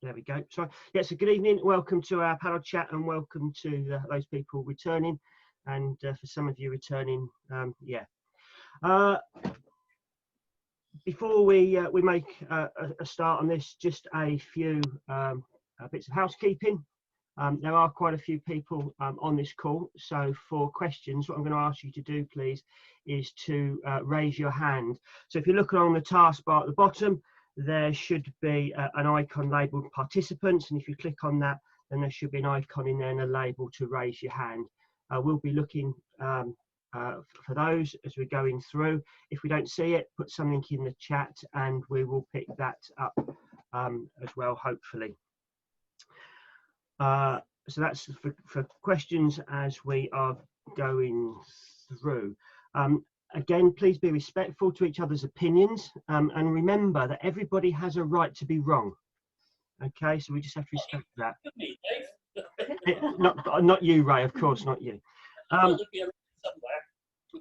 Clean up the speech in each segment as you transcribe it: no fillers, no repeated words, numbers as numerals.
There we go. So, yes, good evening. Welcome to our panel chat, and welcome to those people returning, and for some of you returning, before we make a start on this, just a few bits of housekeeping. There are quite a few people on this call, so for questions, what I'm going to ask you to do, please, is to raise your hand. So if you look along the taskbar at the bottom, there should be an icon labelled participants, and if you click on that, then there should be an icon in there and a label to raise your hand. We'll be looking for those as we're going through. If we don't see it, put something in the chat and we will pick that up as well, hopefully. So that's for questions as we are going through. Again, please be respectful to each other's opinions, and remember that everybody has a right to be wrong. Okay, so we just have to respect that. Not you, Ray, of course, not you.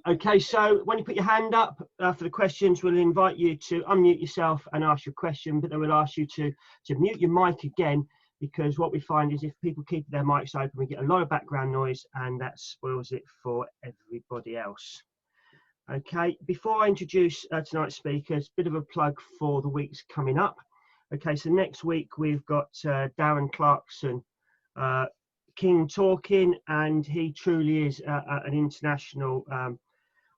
Okay, so when you put your hand up for the questions, we'll invite you to unmute yourself and ask your question, but then we'll ask you to mute your mic again, because what we find is if people keep their mics open, we get a lot of background noise, and that spoils it for everybody else. Okay, before I introduce tonight's speakers, a bit of a plug for the weeks coming up. Okay, so next week we've got Darren Clarkson King talking, and he truly is an international, I'm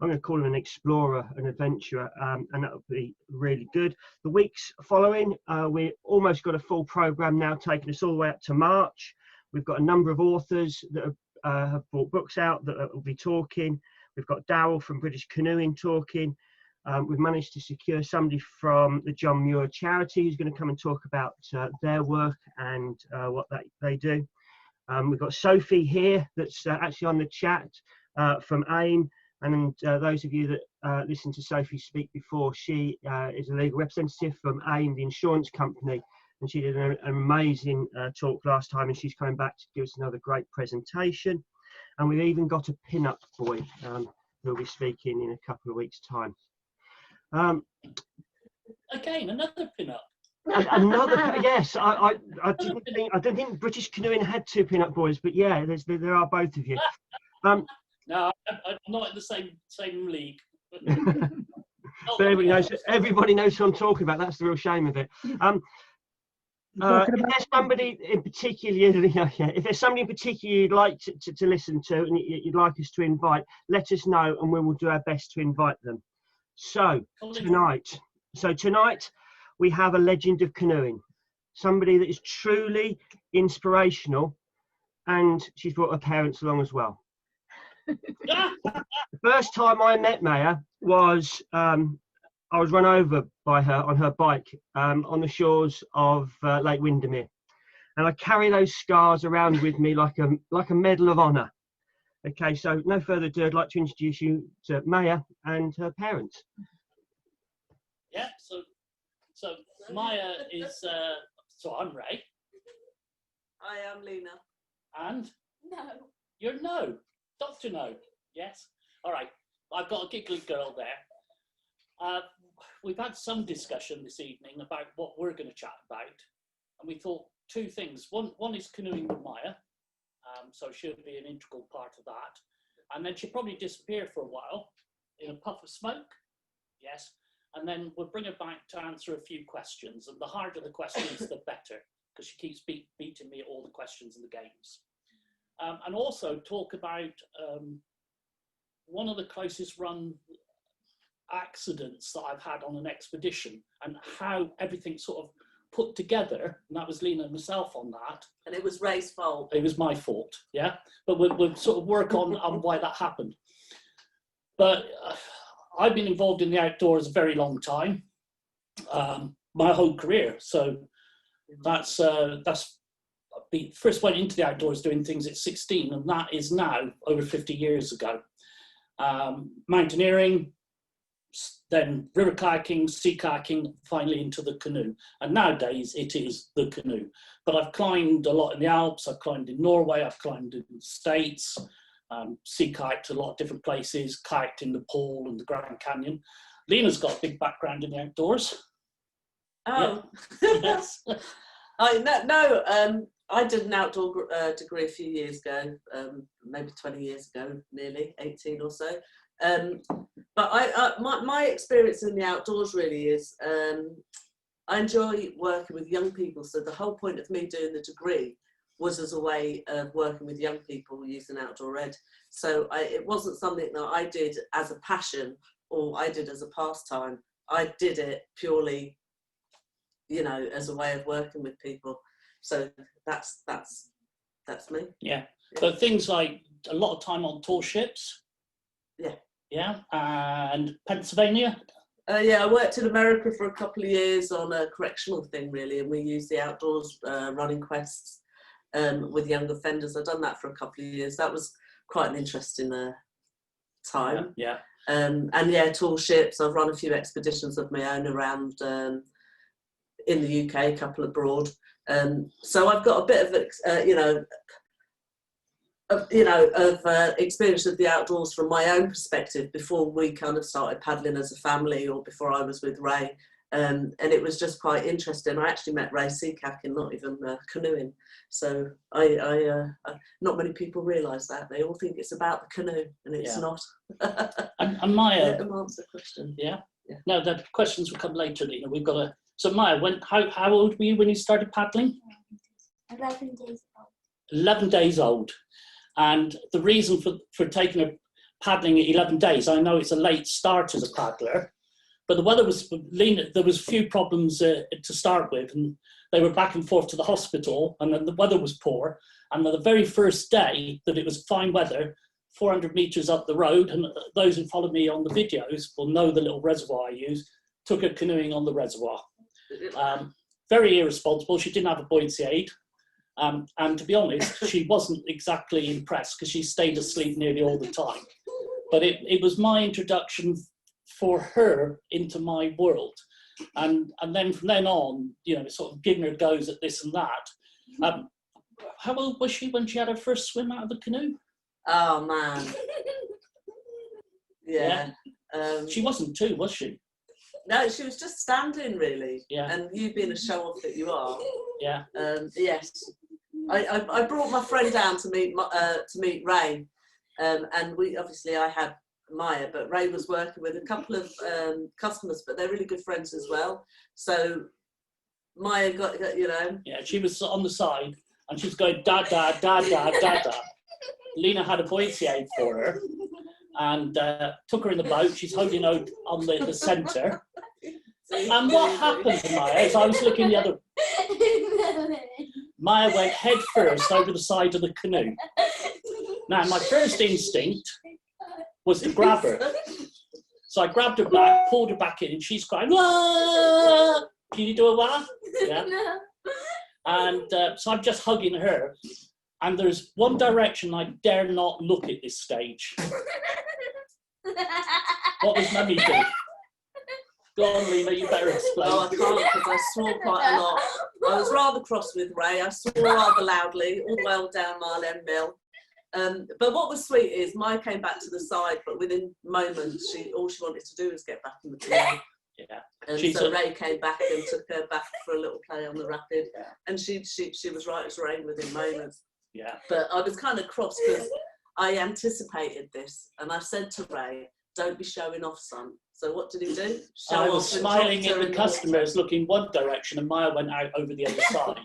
going to call him an explorer, an adventurer, and that will be really good. The weeks following, we almost got a full program now, taking us all the way up to March. We've got a number of authors that have brought books out that will be talking. We've got Darryl from British Canoeing talking. We've managed to secure somebody from the John Muir charity who's going to come and talk about their work and what they do. We've got Sophie here that's actually on the chat from AIM. And those of you that listened to Sophie speak before, she is a legal representative from AIM, the insurance company. And she did an amazing talk last time, and she's coming back to give us another great presentation. And we've even got a pin-up boy who'll be speaking in a couple of weeks' time. Again, another pin-up. Another, yes. I don't think British Canoeing had two pin-up boys, but yeah, there are both of you. No, I'm not in the same league. But everybody knows who I'm talking about. That's the real shame of it. If there's somebody in particular, if there's somebody in particular you'd like to listen to and you'd like us to invite, let us know and we will do our best to invite them. So tonight we have a legend of canoeing, somebody that is truly inspirational, and she's brought her parents along as well. The first time I met Maya was I was run over by her on her bike on the shores of Lake Windermere, and I carry those scars around with me like a medal of honour. Okay, so no further ado, I'd like to introduce you to Maya and her parents. Yeah, so Maya is so I'm Ray. I am Lina. And No. You're No, Dr. No. Yes. All right. I've got a giggly girl there. We've had some discussion this evening about what we're going to chat about, and we thought two things. One is canoeing with Maya, so she'll be an integral part of that, and then she'll probably disappear for a while in a puff of smoke. Yes, and then we'll bring her back to answer a few questions, and the harder the questions, the better, because she keeps beating me at all the questions in the games, and also talk about one of the closest run accidents that I've had on an expedition and how everything sort of put together, and that was Lina and myself on that. And it was Ray's fault. It was my fault, yeah. But we'll sort of work on why that happened. But I've been involved in the outdoors a very long time, my whole career. So that's first went into the outdoors doing things at 16, and that is now over 50 years ago. Mountaineering, then river kayaking, sea kayaking, finally into the canoe. And nowadays it is the canoe. But I've climbed a lot in the Alps, I've climbed in Norway, I've climbed in the States, sea kayaked a lot of different places, kayaked in Nepal and the Grand Canyon. Lina's got a big background in the outdoors. Oh. Yeah. Yes. I did an outdoor degree a few years ago, maybe 20 years ago, nearly 18 or so. But my experience in the outdoors really is I enjoy working with young people. So the whole point of me doing the degree was as a way of working with young people using outdoor ed. So it wasn't something that I did as a passion or I did as a pastime. I did it purely, you know, as a way of working with people. So that's me. Yeah. But things like a lot of time on tour ships. Yeah. Yeah. And Pennsylvania. Yeah, I worked in America for a couple of years on a correctional thing, really, and we used the outdoors running quests with young offenders. I've done that for a couple of years. That was quite an interesting time. Yeah. And yeah, tall ships. I've run a few expeditions of my own around in the UK, a couple abroad. So I've got a bit of experience of the outdoors from my own perspective before we kind of started paddling as a family, or before I was with Ray. And it was just quite interesting. I actually met Ray sea kayaking, not even canoeing. So not many people realise that. They all think it's about the canoe, and it's not. And Maya, Let them answer the question. Yeah. No, the questions will come later, Lina. We've got to. So Maya, how old were you when you started paddling? 11 days old. 11 days old. And the reason for taking a paddling at 11 days, I know it's a late start as a paddler, but the weather was, Lina, there was a few problems to start with, and they were back and forth to the hospital, and then the weather was poor. And on the very first day that it was fine weather, 400 metres up the road, and those who follow me on the videos will know the little reservoir I use, took her canoeing on the reservoir. Very irresponsible. She didn't have a buoyancy aid. And to be honest, she wasn't exactly impressed because she stayed asleep nearly all the time. But it was my introduction for her into my world. And then from then on, you know, sort of giving her goes at this and that. How old was she when she had her first swim out of the canoe? Oh, man. Yeah. She wasn't 2, was she? No, she was just standing, really. Yeah. And you being a show-off that you are. Yeah. Yes. I brought my friend down to meet Ray, and I had Maya, but Ray was working with a couple of customers, but they're really good friends as well. So Maya got you know. Yeah, she was on the side, and she was going da da da da da da. Lina had a buoyancy aid for her, and took her in the boat. She's holding out on the centre. And what happened to Maya is I was looking the other. Maya went head first over the side of the canoe. Now, my first instinct was to grab her. So I grabbed her back, pulled her back in, and she's crying, "Wah!" Can you do a wah? Yeah. No. And so I'm just hugging her. And there's one direction I dare not look at this stage. What was Mummy do? Go on, Lina, you better explain. Oh, I can't, because I swore quite a lot. I was rather cross with Ray. I swore rather loudly, all the way down Mile End Mill. But what was sweet is Maya came back to the side, but within moments, all she wanted to do was get back in the canoe. Yeah. And so Ray came back and took her back for a little play on the rapid. Yeah. And she was right as rain within moments. Yeah. But I was kind of cross because I anticipated this, and I said to Ray, "Don't be showing off, son." So what did he do? I was smiling at the customers, looking one direction, and Maya went out over the other side.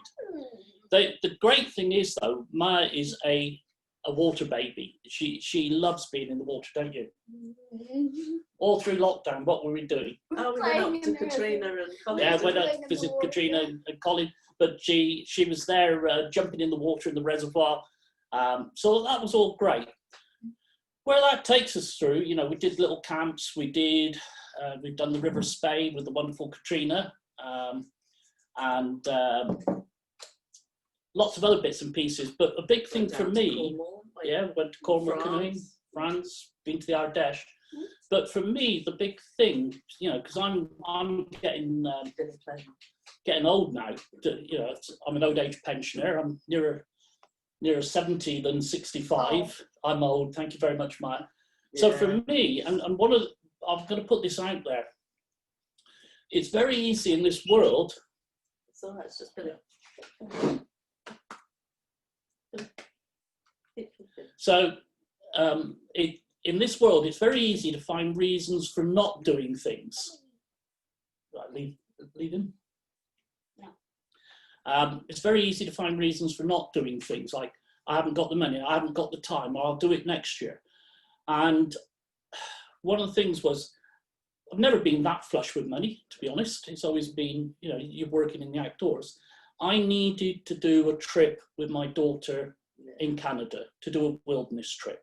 The great thing is, though, Maya is a water baby. She loves being in the water, don't you? All through lockdown, what were we doing? Oh, we went up to Katrina and Colin. Yeah, went up to visit Katrina and Colin, but she was there jumping in the water in the reservoir. So that was all great. Where that takes us through, you know, we did little camps, we've done the River Spey with the wonderful Katrina, and lots of other bits and pieces. But a big thing for me, went to Cornwall canoeing, France, been to the Ardèche. But for me, the big thing, you know, because I'm getting old now. You know, I'm an old age pensioner. I'm nearer 70 than 65. I'm old. Thank you very much, Matt. Yeah. So for me, and I'm going to put this out there. It's very easy in this world all right, it's just been So in this world, it's very easy to find reasons for not doing things. Right, leave him? No. It's very easy to find reasons for not doing things, like I haven't got the money, I haven't got the time, or I'll do it next year. And one of the things was, I've never been that flush with money, to be honest. It's always been, you know, you're working in the outdoors. I needed to do a trip with my daughter in Canada, to do a wilderness trip.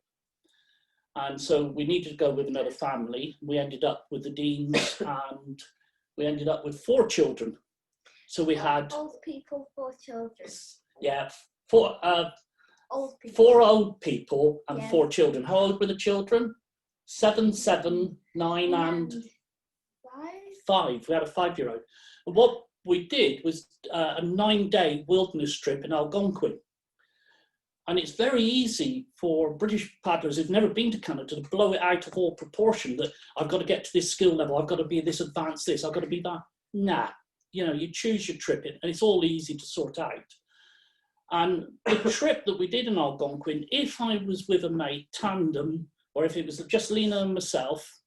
And so we needed to go with another family. We ended up with the Deans and we ended up with 4 children. So we had... Old people, 4 children. Yeah, 4 Old people. 4 old people and Yeah. 4 children. How old were the children? 7, 9 and 5. We had a 5-year-old. And what we did was a 9-day wilderness trip in Algonquin. And it's very easy for British paddlers who've never been to Canada to blow it out of all proportion, that I've got to get to this skill level, I've got to be this advanced, this, I've got to be that. Nah, you know, you choose your trip and it's all easy to sort out. And the trip that we did in Algonquin, if I was with a mate, tandem, or if it was just Lina and myself,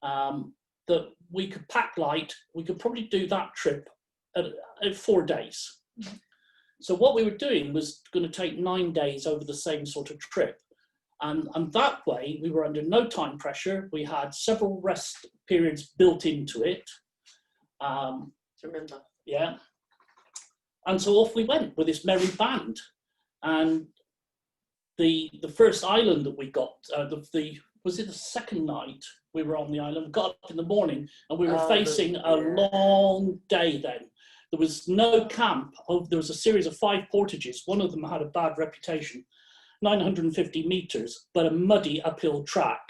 that we could pack light, we could probably do that trip at 4 days. So what we were doing was going to take 9 days over the same sort of trip. And that way we were under no time pressure. We had several rest periods built into it. remember. Yeah. And so off we went with this merry band. And the first island that we got, was it the second night we were on the island? We got up in the morning and we were facing a long day then. There was no camp. There was a series of 5 portages. One of them had a bad reputation, 950 meters, but a muddy uphill track.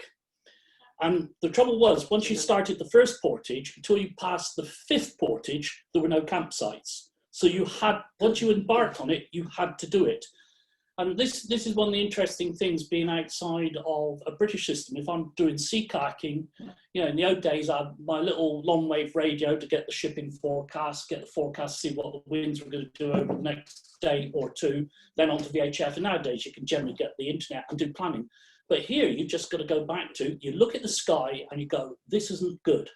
And the trouble was, once you started the first portage, until you passed the 5th portage, there were no campsites. So you had, once you embarked on it, you had to do it. And this is one of the interesting things being outside of a British system. If I'm doing sea kayaking, you know, in the old days, I had my little long wave radio to get the shipping forecast, get the forecast, see what the winds were going to do over the next day or 2, then onto VHF. And nowadays you can generally get the internet and do planning. But here you've just got to go back to, you look at the sky and you go, this isn't good.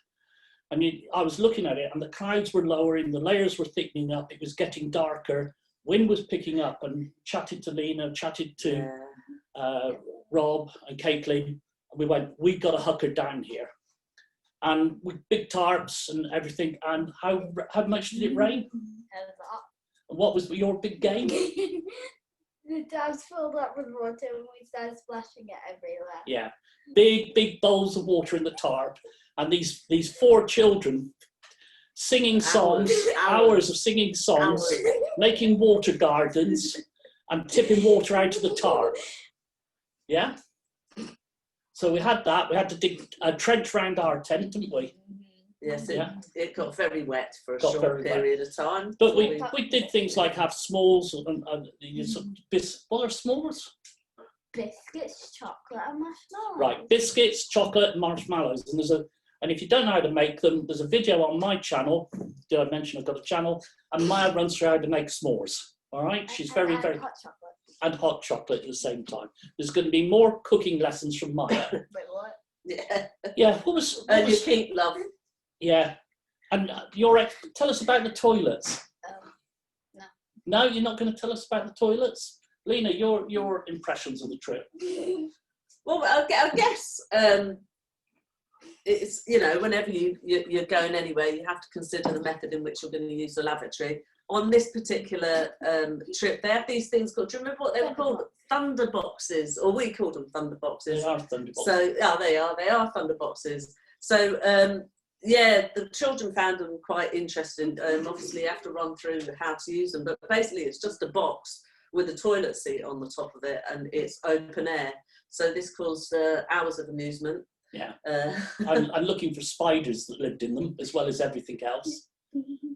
And I was looking at it and the clouds were lowering, the layers were thickening up, it was getting darker. Wind was picking up, and chatted to Lina, chatted to Rob and Caitlin. We went, we got to hunker down here. And with big tarps and everything. And how much did it rain? A lot. And what was your big game? The dams filled up with water and we started splashing it everywhere. Yeah, big bowls of water in the tarp. And these 4 children singing songs, hours of singing songs, making water gardens and tipping water out of the tarp. Yeah? So we had that. We had to dig a trench around our tent, didn't we? Yes, it got very wet for a short period of time. But we did things like have s'mores and what are s'mores? Biscuits, chocolate and marshmallows. Right, biscuits, chocolate and marshmallows. And if you don't know how to make them, there's a video on my channel. Did I mention I've got a channel? And Maya runs through how to make s'mores. All right, she's very hot chocolate. And hot chocolate at the same time. There's going to be more cooking lessons from Maya. Wait, what? Yeah. Yeah. What was your pink love? Yeah. And tell us about the toilets. No. No, you're not going to tell us about the toilets, Lina. Your impressions of the trip. Well, I guess. It's, you know, whenever you're going anywhere, you have to consider the method in which you're going to use the lavatory. On this particular trip, they have these things called, do you remember what they were called? Thunder boxes, or we called them thunder boxes. They are thunder boxes. So, yeah, they are thunder boxes. So, yeah, the children found them quite interesting. Obviously, you have to run through how to use them, but basically it's just a box with a toilet seat on the top of it, and it's open air. So this caused hours of amusement. Yeah, I'm looking for spiders that lived in them as well as everything else.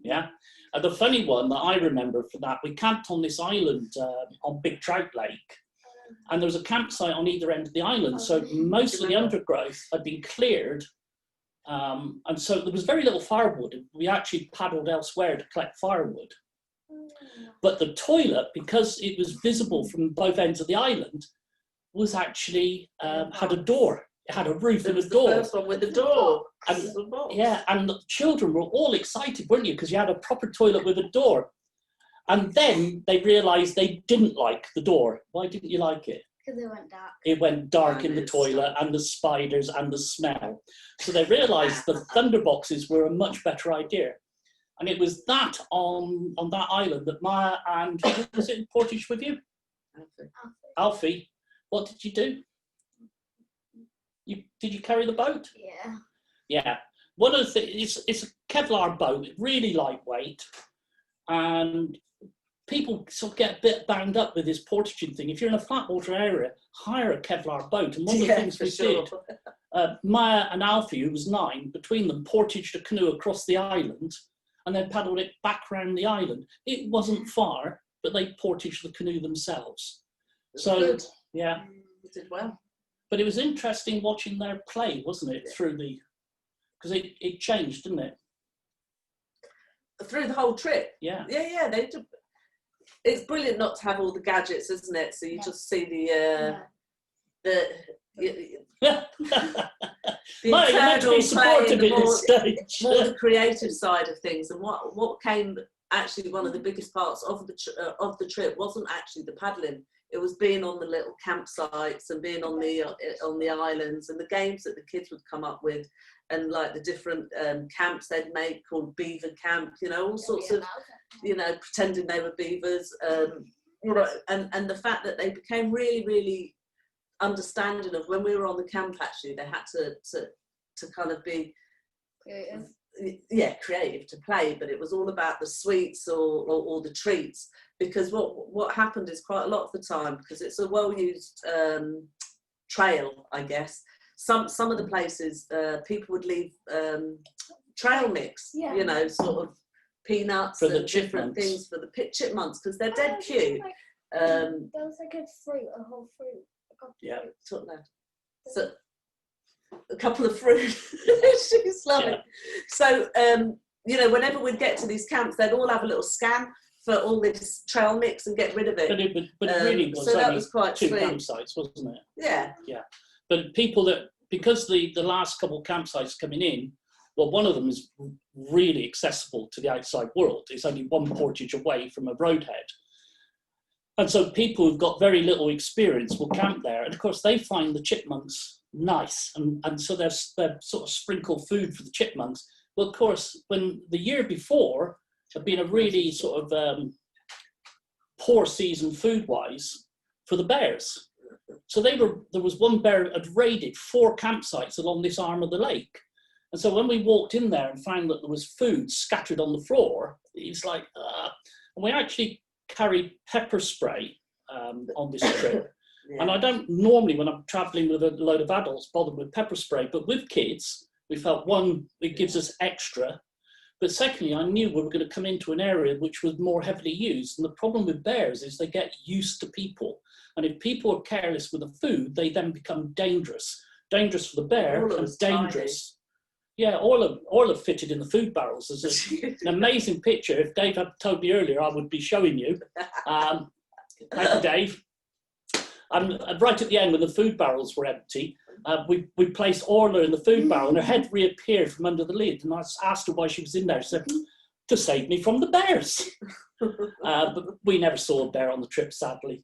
Yeah, and the funny one that I remember for that, we camped on this island on Big Trout Lake, and there was a campsite on either end of the island. So most of the undergrowth had been cleared And so there was very little firewood. We actually paddled elsewhere to collect firewood. But the toilet, because it was visible from both ends of the island, was actually had a door. It had a roof and a door. The first one with the door. And, yeah, and the children were all excited, weren't you? Because you had a proper toilet with a door. And then they realised they didn't like the door. Why didn't you like it? Because it went dark. It went dark in the toilet, and the spiders and the smell. So they realised the thunderboxes were a much better idea. And it was that on that island that Maya and, was it in Portage with you? Alfie. What did you do? Did you carry the boat? Yeah. Yeah. One of the things, it's a Kevlar boat, really lightweight, and people sort of get a bit banged up with this portaging thing. If you're in a flat water area, hire a Kevlar boat. And one of the things we did, Maya and Alfie, who was 9, between them portaged a canoe across the island and then paddled it back around the island. It wasn't far, but they portaged the canoe themselves. So, good. Yeah. You did well. But it was interesting watching their play, wasn't it? Through the, because it changed, didn't it? Through the whole trip. Yeah. Yeah. They did. It's brilliant not to have all the gadgets, isn't it? So you just see the Maya, you're meant to be supportive at this stage. More the creative side of things, and what came actually one of the biggest parts of the trip wasn't actually the paddling. It was being on the little campsites and being on the islands, and the games that the kids would come up with, and like the different camps they'd make called Beaver Camp, all sorts of, pretending they were beavers, and the fact that they became really, really understanding of when we were on the camp. Actually, they had to kind of be creative to play, but it was all about the sweets or the treats, because what happened is quite a lot of the time, because it's a well-used trail, I guess, some of the places people would leave trail mix, sort of peanuts for and different things for the chipmunks, because they're dead cute. There was like a fruit, a whole fruit. So a couple of fruit. She's loving. So whenever we'd get to these camps, they'd all have a little scan for all this trail mix and get rid of it. But it really was. So that was quite 2 sweet. campsites, wasn't it? Yeah. Yeah. But people because the last couple of campsites coming in, well, one of them is really accessible to the outside world. It's only 1 portage away from a roadhead. And so people who've got very little experience will camp there. And of course, they find the chipmunks nice. And so they're sort of sprinkle food for the chipmunks. Well, of course, when the year before had been a really sort of poor season food-wise for the bears. So there was one bear had raided 4 campsites along this arm of the lake. And so when we walked in there and found that there was food scattered on the floor, it's like, and we actually carried pepper spray on this trip. And I don't normally, when I'm traveling with a load of adults, bother with pepper spray, but with kids, we felt, one, it gives us extra, but secondly, I knew we were going to come into an area which was more heavily used. And the problem with bears is they get used to people. And if people are careless with the food, they then become dangerous. Dangerous for the bear and dangerous. Yeah, all have fitted in the food barrels. There's an amazing picture. If Dave had told me earlier, I would be showing you. Thank you, Dave. And right at the end, when the food barrels were empty, we placed Orla in the food barrel, and her head reappeared from under the lid. And I asked her why she was in there. She said, to save me from the bears. But we never saw a bear on the trip, sadly.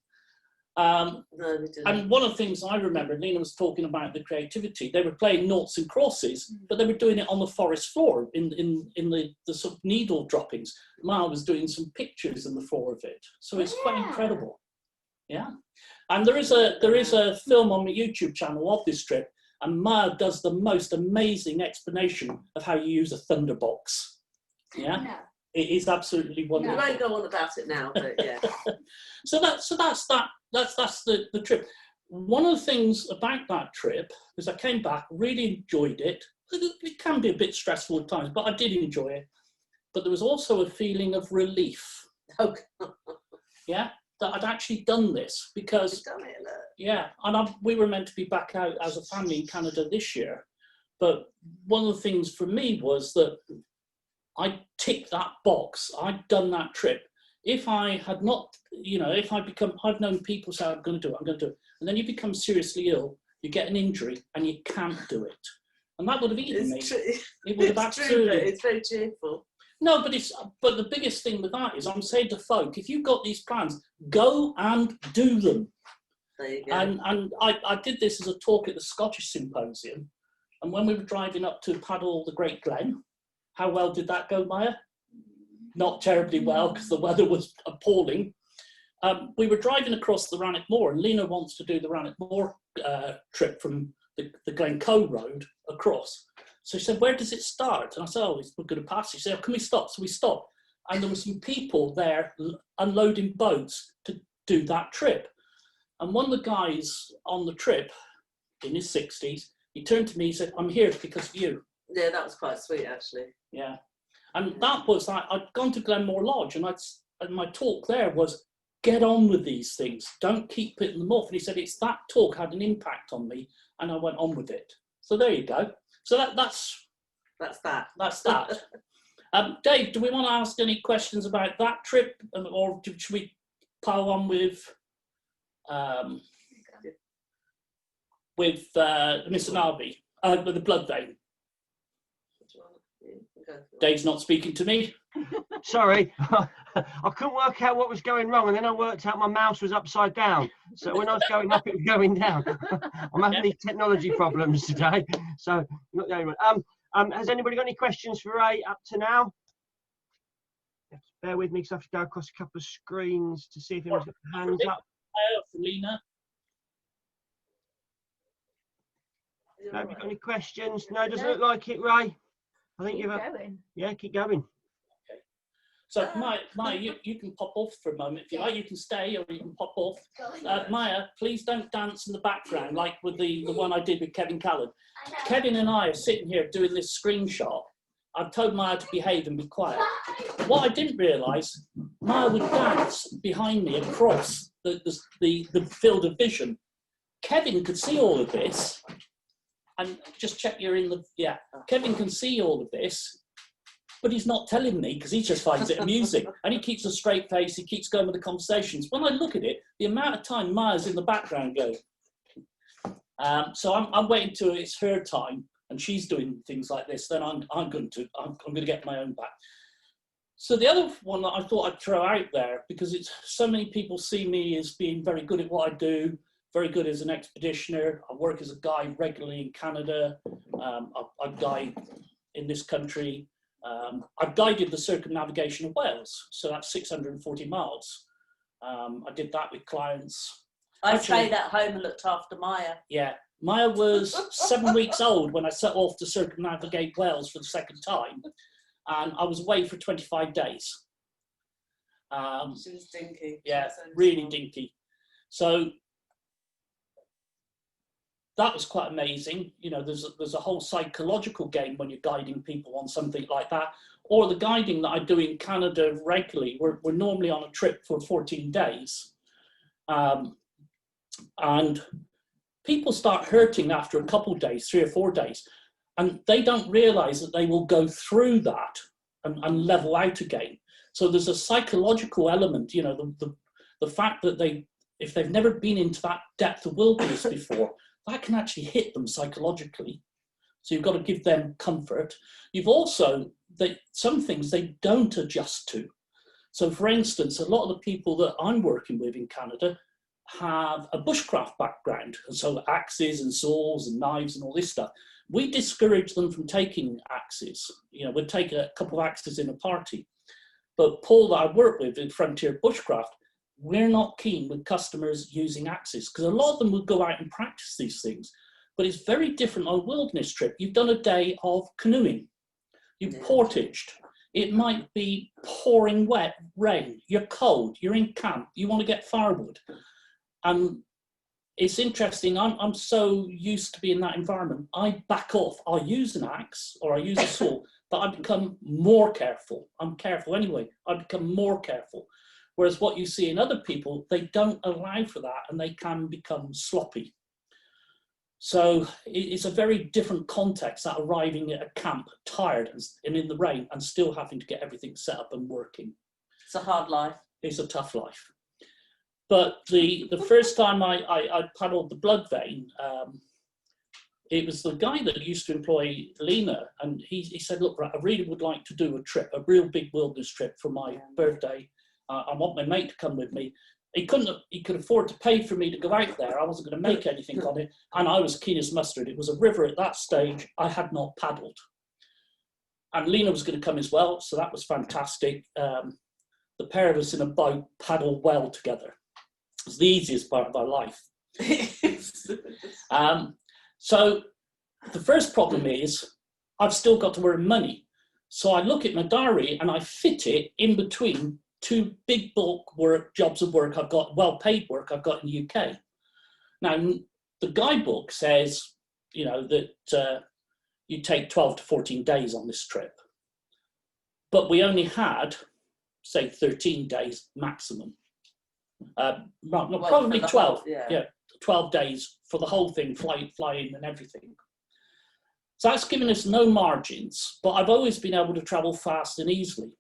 No, we didn't. And one of the things I remember, Lina was talking about the creativity. They were playing noughts and crosses, but they were doing it on the forest floor in the sort of needle droppings. Maya was doing some pictures in the floor of it. So it's quite incredible. Yeah. And there is a film on my YouTube channel of this trip, and Maya does the most amazing explanation of how you use a thunderbox. Yeah. No. It is absolutely wonderful. We won't go on about it now, but yeah. So that's the trip. One of the things about that trip is I came back, really enjoyed it. It can be a bit stressful at times, but I did enjoy it. But there was also a feeling of relief. Okay. Yeah, that I'd actually done this, because You've done it, look. yeah, and we were meant to be back out as a family in Canada this year, But one of the things for me was that I ticked that box. I'd done that trip. If I had not, you know, I've known people say, I'm going to do it, I'm going to do it. And then you become seriously ill, you get an injury, and you can't do it. And that would have eaten me. It would have absolutely. True, it's very cheerful. No, but the biggest thing with that is I'm saying to folk, if you've got these plans, go and do them. There you go. And I did this as a talk at the Scottish Symposium. And when we were driving up to paddle the Great Glen, how well did that go, Maya? Not terribly well, because the weather was appalling. We were driving across the Rannoch Moor, and Lina wants to do the Rannoch Moor trip from the Glencoe Road across. So she said, where does it start? And I said, oh, we're going to pass. She said, oh, can we stop? So we stopped. And there were some people there unloading boats to do that trip. And one of the guys on the trip, in his 60s, he turned to me, he said, I'm here because of you. Yeah, that was quite sweet, actually. Yeah. And that was, I'd gone to Glenmore Lodge, and my talk there was, get on with these things. Don't keep putting them off. And he said, it's that talk had an impact on me, and I went on with it. So there you go. So that's that. Dave, do we want to ask any questions about that trip, or should we pile on with Mr. Narby, with the blood vein? Dave's not speaking to me. Sorry, I couldn't work out what was going wrong, and then I worked out my mouse was upside down. So when I was going up, it was going down. I'm having these technology problems today, so not the only one. Has anybody got any questions for Ray up to now? Bear with me, because I have to go across a couple of screens to see if anyone's got their hands up. For Lina. Have you got any questions? No, doesn't look like it, Ray. I think Keep going. Yeah, keep going. Okay. So Maya, you can pop off for a moment if you like. You can stay or you can pop off. Maya, please don't dance in the background like with the one I did with Kevin Callan. Kevin and I are sitting here doing this screenshot. I've told Maya to behave and be quiet. What I didn't realise, Maya would dance behind me across the field of vision. Kevin could see all of this. And just check you're in the, yeah. Kevin can see all of this, but he's not telling me because he just finds it amusing. And he keeps a straight face, he keeps going with the conversations. When I look at it, the amount of time Maya's in the background going. So I'm waiting till it's her time and she's doing things like this, then I'm going to get my own back. So the other one that I thought I'd throw out there, because it's so many people see me as being very good at what I do, very good as an expeditioner. I work as a guide regularly in Canada. I guide in this country. I've guided the circumnavigation of Wales, so that's 640 miles. I did that with clients. I stayed at home and looked after Maya. Yeah, Maya was 7 weeks old when I set off to circumnavigate Wales for the second time, and I was away for 25 days. She was dinky. Yeah, really dinky. So that was quite amazing. You know, there's a whole psychological game when you're guiding people on something like that. Or the guiding that I do in Canada regularly, we're normally on a trip for 14 days. And people start hurting after a couple of days, 3 or 4 days, and they don't realize that they will go through that and level out again. So there's a psychological element, you know, the fact that if they've never been into that depth of wilderness before, that can actually hit them psychologically. So you've got to give them comfort. You've also, some things they don't adjust to. So for instance, a lot of the people that I'm working with in Canada have a bushcraft background. And so axes and saws and knives and all this stuff. We discourage them from taking axes. You know, we'd take a couple of axes in a party. But Paul that I work with in Frontier Bushcraft, we're not keen with customers using axes because a lot of them would go out and practice these things. But it's very different on a wilderness trip. You've done a day of canoeing. You've portaged. It might be pouring wet rain. You're cold. You're in camp. You want to get firewood. And it's interesting. I'm so used to being in that environment. I back off. I'll use an axe or I use a saw, but I become more careful. I'm careful anyway. I become more careful. Whereas what you see in other people, they don't allow for that and they can become sloppy. So it's a very different context, that arriving at a camp tired and in the rain and still having to get everything set up and working. It's a hard life. It's a tough life. But the first time I paddled the blood vein, it was the guy that used to employ Lina, and he said, look, I really would like to do a trip, a real big wilderness trip for my birthday. I want my mate to come with me. He could afford to pay for me to go out there. I wasn't going to make anything on it. And I was keen as mustard. It was a river at that stage I had not paddled. And Lina was going to come as well, so that was fantastic. The pair of us in a boat paddled well together. It was the easiest part of our life. So the first problem is I've still got to earn money. So I look at my diary and I fit it in between two big bulk jobs of work I've got, well-paid work I've got in the UK. Now, the guidebook says, you know, that you take 12 to 14 days on this trip. But we only had, say, 13 days maximum. Probably 12. Yeah, 12 days for the whole thing, flying and everything. So that's given us no margins, but I've always been able to travel fast and easily.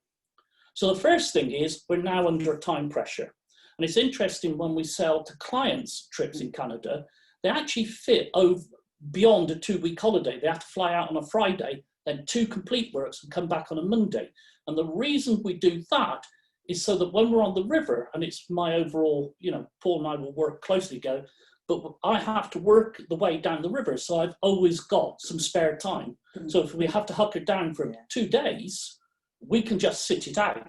So the first thing is we're now under time pressure. And it's interesting when we sell to clients trips in Canada, they actually fit over beyond a 2-week holiday. They have to fly out on a Friday, then 2 complete works and come back on a Monday. And the reason we do that is so that when we're on the river, and it's my overall, you know, Paul and I will work closely together, but I have to work the way down the river. So I've always got some spare time. So if we have to hunker down for 2 days, we can just sit it out.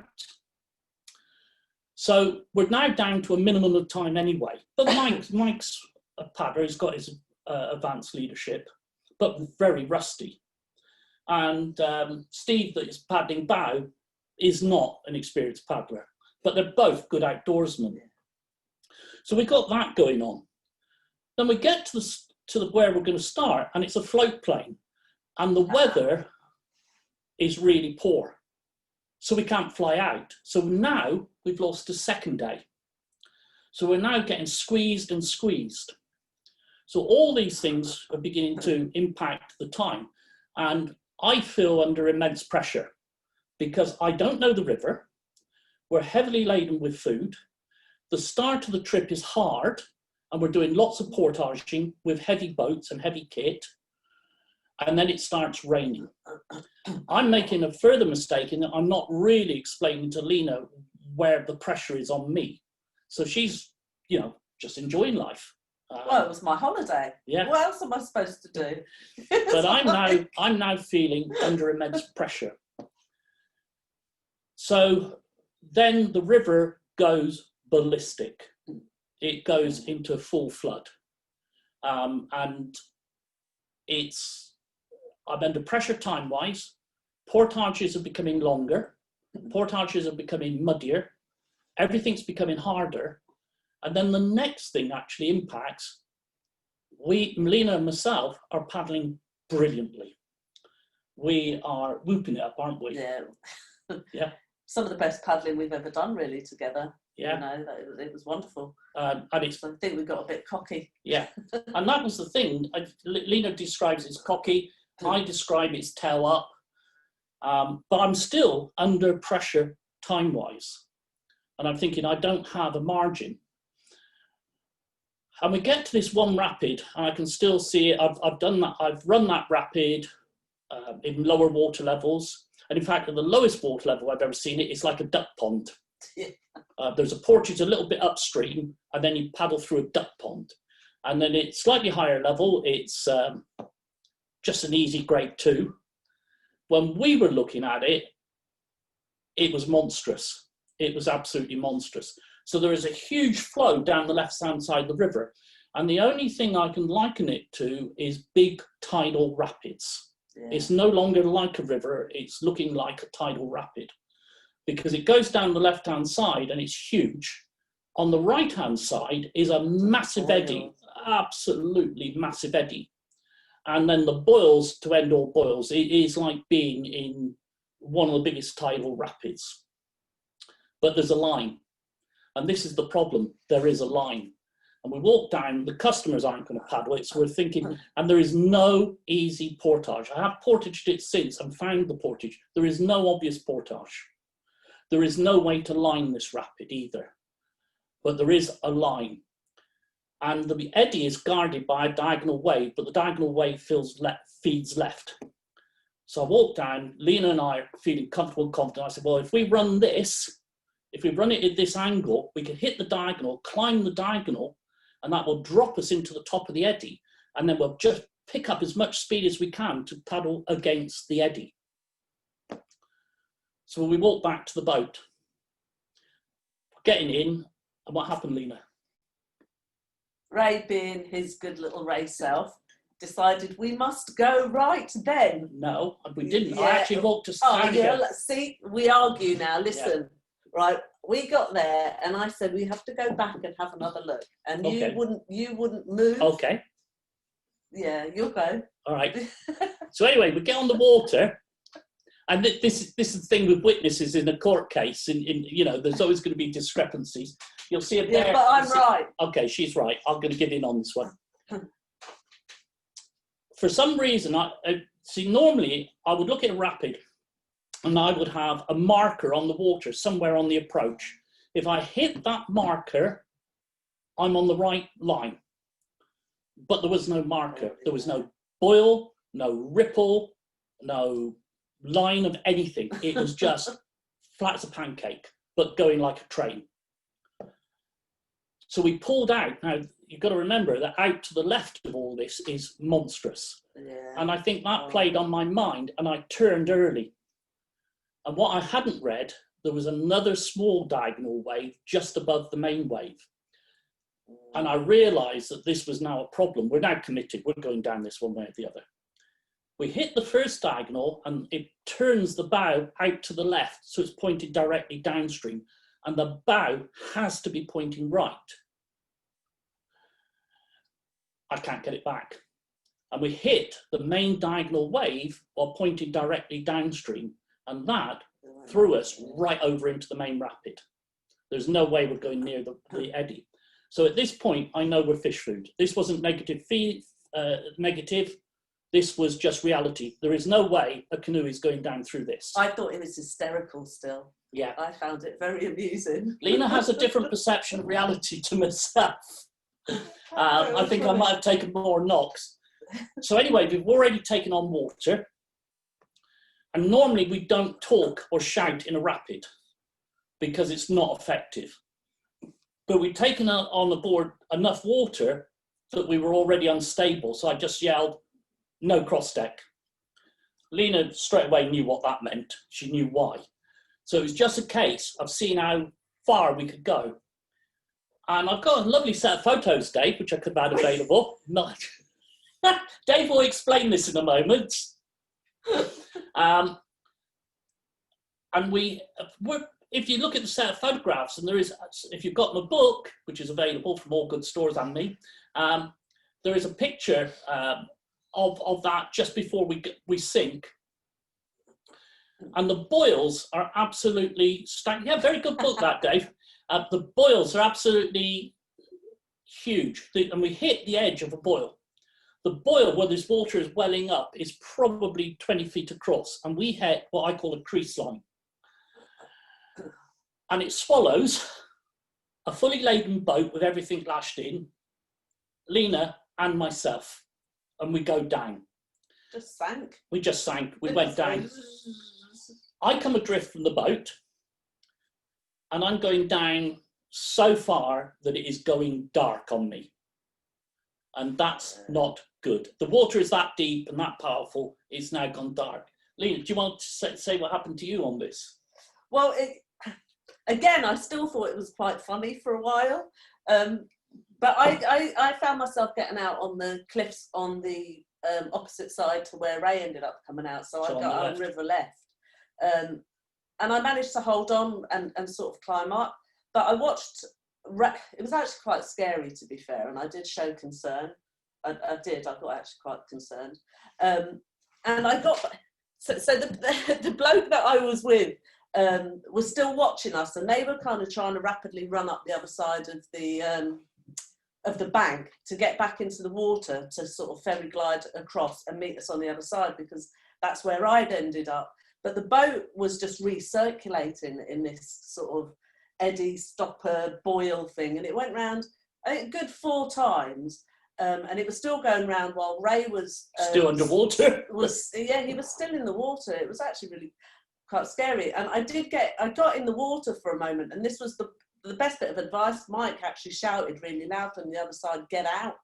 So we're now down to a minimum of time anyway. But Mike's a paddler, he's got his advanced leadership, but very rusty. And Steve, that is paddling bow, is not an experienced paddler, but they're both good outdoorsmen. So we got that going on. Then we get to where we're going to start, and it's a float plane, and the weather is really poor. So we can't fly out. So now we've lost a second day. So we're now getting squeezed and squeezed. So all these things are beginning to impact the time. And I feel under immense pressure because I don't know the river. We're heavily laden with food. The start of the trip is hard, and we're doing lots of portaging with heavy boats and heavy kit. And then it starts raining. I'm making a further mistake in that I'm not really explaining to Lina where the pressure is on me. So she's, you know, just enjoying life. Well, it was my holiday. Yeah. What else am I supposed to do? But I'm now feeling under immense pressure. So then the river goes ballistic. It goes into full flood. And I'm under pressure time-wise. Portages are becoming longer. Portages are becoming muddier. Everything's becoming harder. And then the next thing actually impacts, Lina and myself are paddling brilliantly. We are whooping it up, aren't we? Yeah. Yeah. Some of the best paddling we've ever done, really, together. Yeah. You know, it was wonderful. And it's, I think we got a bit cocky. yeah. And that was the thing. Lina describes it as cocky. I describe it as tail up. But I'm still under pressure time-wise. And I'm thinking I don't have a margin. And we get to this one rapid, and I can still see it. I've done that. I've run that rapid in lower water levels. And in fact, at the lowest water level I've ever seen it, it's like a duck pond. There's a portage a little bit upstream, and then you paddle through a duck pond. And then it's slightly higher level. It's just an easy grade 2. When we were looking at it, it was monstrous. It was absolutely monstrous. So there is a huge flow down the left-hand side of the river. And the only thing I can liken it to is big tidal rapids. Yeah. It's no longer like a river. It's looking like a tidal rapid because it goes down the left-hand side and it's huge. On the right-hand side is a massive eddy, absolutely massive eddy. And then the boils, to end all boils, it is like being in one of the biggest tidal rapids. But there's a line. And this is the problem. There is a line. And we walk down, the customers aren't going to paddle it, so we're thinking, and there is no easy portage. I have portaged it since and found the portage. There is no obvious portage. There is no way to line this rapid either, but there is a line. And the eddy is guarded by a diagonal wave, but the diagonal wave feeds left. So I walk down, Lina and I are feeling comfortable and confident. I said, well, if we run this, if we run it at this angle, we can hit the diagonal, climb the diagonal, and that will drop us into the top of the eddy. And then we'll just pick up as much speed as we can to paddle against the eddy. So we walk back to the boat, getting in, and what happened, Lina? Ray, being his good little Ray self, decided we must go right then. No, we didn't. Yeah. I actually walked us Oh, down yeah, again. see, we argue now. Listen, right, we got there and I said we have to go back and have another look. And Okay. you wouldn't move. Okay, Yeah, you'll go. all right. So anyway, we get on the water, and this is the thing with witnesses in a court case. In you know, there's always going to be discrepancies. You'll see a bear. Yeah, but I'm right. Okay, she's right. I'm going to get in on this one. For some reason, I see. Normally, I would look at a rapid, and I would have a marker on the water somewhere on the approach. If I hit that marker, I'm on the right line. But there was no marker. There was no boil, no ripple, no line of anything. It was just flat as a pancake, but going like a train. So we pulled out. Now, you've got to remember that out to the left of all this is monstrous. Yeah. And I think that played on my mind, and I turned early. And what I hadn't read, there was another small diagonal wave just above the main wave. And I realised that this was now a problem. We're now committed. We're going down this one way or the other. We hit the first diagonal, and it turns the bow out to the left, so it's pointed directly downstream. And the bow has to be pointing right. I can't get it back. And we hit the main diagonal wave while pointing directly downstream, and that threw us right over into the main rapid. There's no way we're going near the eddy. So at this point, I know we're fish food. This wasn't negative. This was just reality. There is no way a canoe is going down through this. I thought it was hysterical still. Yeah. I found it very amusing. Lina has a different perception of reality to myself. I think I might have taken more knocks. So anyway, we've already taken on water. And normally we don't talk or shout in a rapid because it's not effective. But we'd taken on the board enough water that we were already unstable. So I just yelled, no cross deck. Lina straight away knew what that meant. She knew why. So it was just a case of seeing how far we could go. And I've got a lovely set of photos, Dave, which I could have had available. Dave will explain this in a moment. And if you look at the set of photographs, and there is, if you've got my book, which is available from all good stores and me, there is a picture of that just before we sink. And the boils are absolutely stacked. Yeah, very good book that, Dave. The boils are absolutely huge. And we hit the edge of a boil. The boil where this water is welling up is probably 20 feet across. And we hit what I call a crease line. And it swallows a fully laden boat with everything lashed in, Lina and myself. And we go down. Just sank. We just sank. We went down. I come adrift from the boat, and I'm going down so far that it is going dark on me. And that's not good. The water is that deep and that powerful, it's now gone dark. Lina, do you want to say what happened to you on this? Well, again, I still thought it was quite funny for a while. But I found myself getting out on the cliffs on the opposite side to where Ray ended up coming out. So I got on river left. And I managed to hold on and sort of climb up. But I watched, it was actually quite scary, to be fair. And I did show concern. I got actually quite concerned. And I got, so the bloke that I was with was still watching us. And they were kind of trying to rapidly run up the other side of the of the bank to get back into the water to sort of ferry glide across and meet us on the other side, because that's where I'd ended up. But the boat was just recirculating in this sort of eddy, stopper, boil thing. And it went round, I think, a good 4 times. And it was still going round while Ray was... still underwater? Yeah, he was still in the water. It was actually really quite scary. And I got in the water for a moment, and this was the best bit of advice. Mike actually shouted really loud from the other side, "Get out."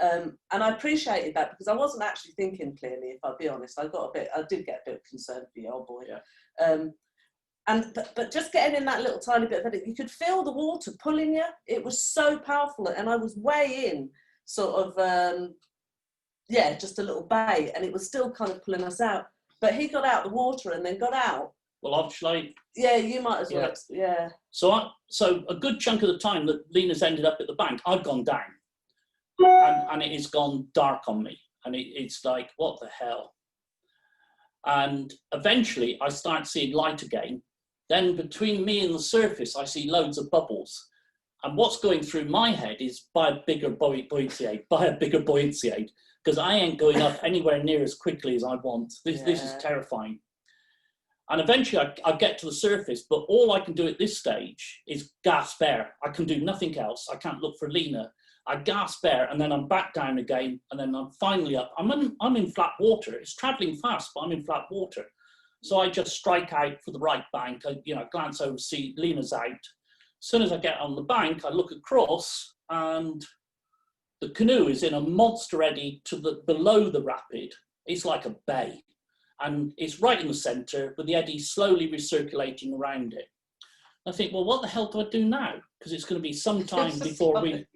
And I appreciated that, because I wasn't actually thinking clearly, if I'll be honest. I did get a bit concerned for you, old boy. Yeah. But just getting in that little tiny bit of it, you could feel the water pulling you. It was so powerful, and I was way in, sort of, just a little bay, and it was still kind of pulling us out. But he got out the water and then got out. Well, obviously. Yeah, you might as well. Yeah. So a good chunk of the time that Lina's ended up at the bank, I've gone down. And it has gone dark on me, and it's like, what the hell? And eventually I start seeing light again. Then between me and the surface, I see loads of bubbles. And what's going through my head is buy a bigger buoyancy aid, because I ain't going up anywhere near as quickly as I want. This is terrifying. And eventually I get to the surface, but all I can do at this stage is gasp air. I can do nothing else. I can't look for Lina. I gasp air, and then I'm back down again, and then I'm finally up. I'm in flat water. It's travelling fast, but I'm in flat water. So I just strike out for the right bank. I glance over, see Lina's out. As soon as I get on the bank, I look across, and the canoe is in a monster eddy below the rapid. It's like a bay, and it's right in the centre, with the eddy slowly recirculating around it. I think, well, what the hell do I do now? Because it's going to be some time before we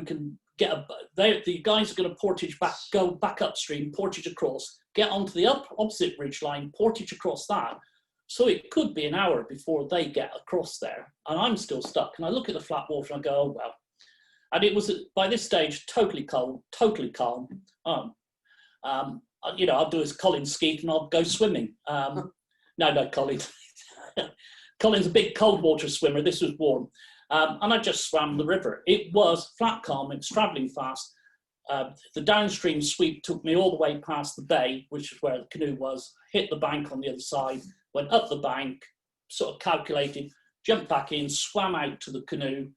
can get the guys are going to go back upstream, portage across, get onto the opposite ridge line, portage across that. So it could be an hour before they get across there, and I'm still stuck. And I look at the flat water and I go, oh well. And it was by this stage totally calm. I'll do as Colin skeet and I'll go swimming. No, Colin. Colin's a big cold water swimmer. This was warm. And I just swam the river. It was flat calm, it's travelling fast. The downstream sweep took me all the way past the bay, which is where the canoe was, hit the bank on the other side, went up the bank, sort of calculated, jumped back in, swam out to the canoe,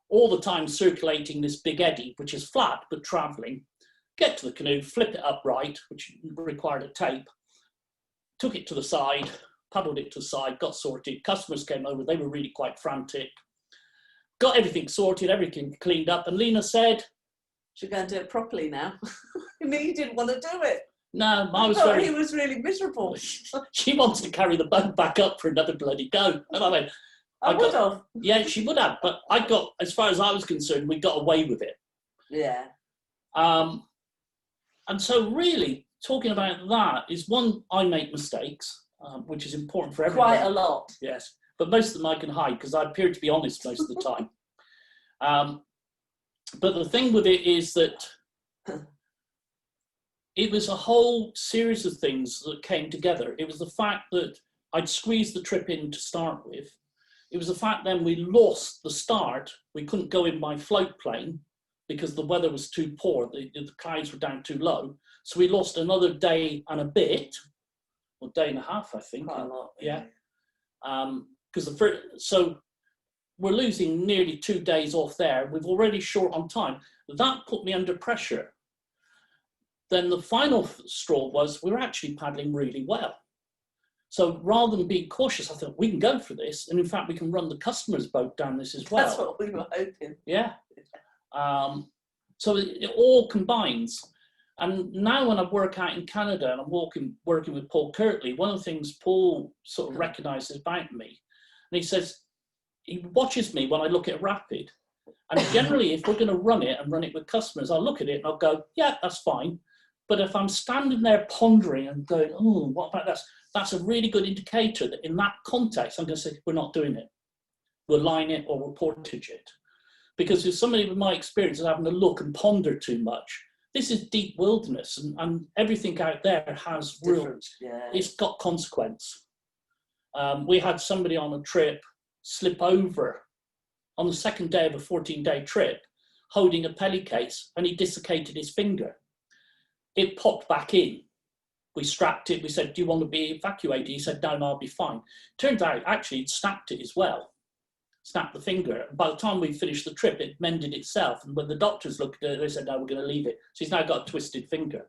all the time circulating this big eddy, which is flat but travelling. Get to the canoe, flip it upright, which required a tape, took it to the side, paddled it to the side, got sorted. Customers came over, they were really quite frantic. Got everything sorted, everything cleaned up, and Lina said, "Should go and do it properly now." You mean you didn't want to do it? No, he was really miserable. She wanted to carry the boat back up for another bloody go. And I went, I would have. Yeah, she would have, but as far as I was concerned, we got away with it. Yeah. And so really, talking about that is, one, I make mistakes, which is important for everyone. Quite a lot. Yes, but most of them I can hide because I appear to be honest most of the time. But the thing with it is that it was a whole series of things that came together. It was the fact that I'd squeezed the trip in to start with. It was the fact then we lost the start. We couldn't go in by float plane because the weather was too poor. The clouds were down too low. So we lost another day and a bit, or day and a half, I think. Quite a lot. Yeah. So we're losing nearly 2 days off there. We've already short on time. That put me under pressure. Then the final straw was we were actually paddling really well. So rather than being cautious, I thought we can go for this. And in fact, we can run the customer's boat down this as well. That's what we were hoping. Yeah. So it all combines. And now when I work out in Canada and I'm working with Paul Kirtley, one of the things Paul sort of recognises about me, and he says, he watches me when I look at a rapid. And generally, if we're going to run it and run it with customers, I'll look at it and I'll go, yeah, that's fine. But if I'm standing there pondering and going, oh, what about this? That's a really good indicator that in that context, I'm going to say, we're not doing it. We'll line it or we'll portage it. Because if somebody with my experience is having to look and ponder too much, this is deep wilderness and everything out there has it's got consequence. We had somebody on a trip slip over on the second day of a 14-day trip. holding a pelly case and he dislocated his finger. It popped back in. We strapped it. We said, do you want to be evacuated? He said, no, I'll be fine. Turns out, actually, it snapped it as well. Snapped the finger. By the time we finished the trip, it mended itself. And when the doctors looked at it, they said, no, we're going to leave it. So he's now got a twisted finger.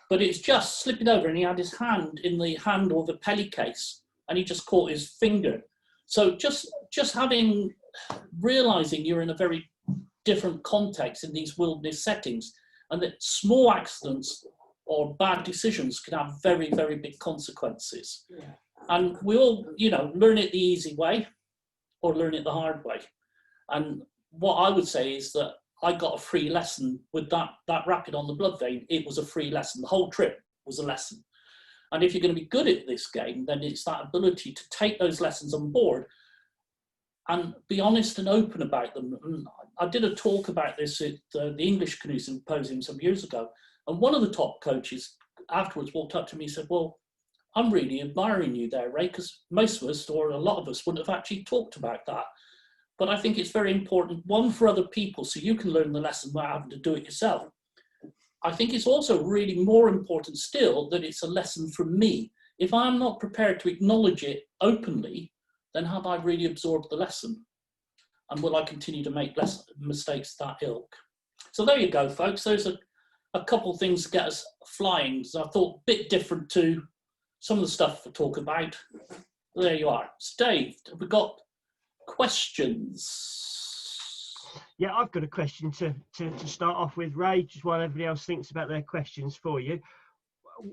But it's just slipping over, and he had his hand in the handle of the pelly case, and he just caught his finger. So just realizing you're in a very different context in these wilderness settings, and that small accidents or bad decisions can have very, very big consequences. Yeah. And we all, learn it the easy way or learn it the hard way. And what I would say is that I got a free lesson with that rapid on the blood vein. It was a free lesson. The whole trip was a lesson. And if you're going to be good at this game, then it's that ability to take those lessons on board and be honest and open about them. And I did a talk about this at the English Canoe Symposium some years ago. And one of the top coaches afterwards walked up to me and said, well, I'm really admiring you there, Ray, because most of us, or a lot of us, wouldn't have actually talked about that. But I think it's very important, one, for other people, so you can learn the lesson without having to do it yourself. I think it's also really more important still that it's a lesson from me. If I'm not prepared to acknowledge it openly, then have I really absorbed the lesson? And will I continue to make less mistakes that ilk? So there you go, folks. Those are a couple of things to get us flying. So I thought a bit different to some of the stuff we talk about. There you are. Dave, have we got questions? Yeah, I've got a question to start off with, Ray, just while everybody else thinks about their questions for you.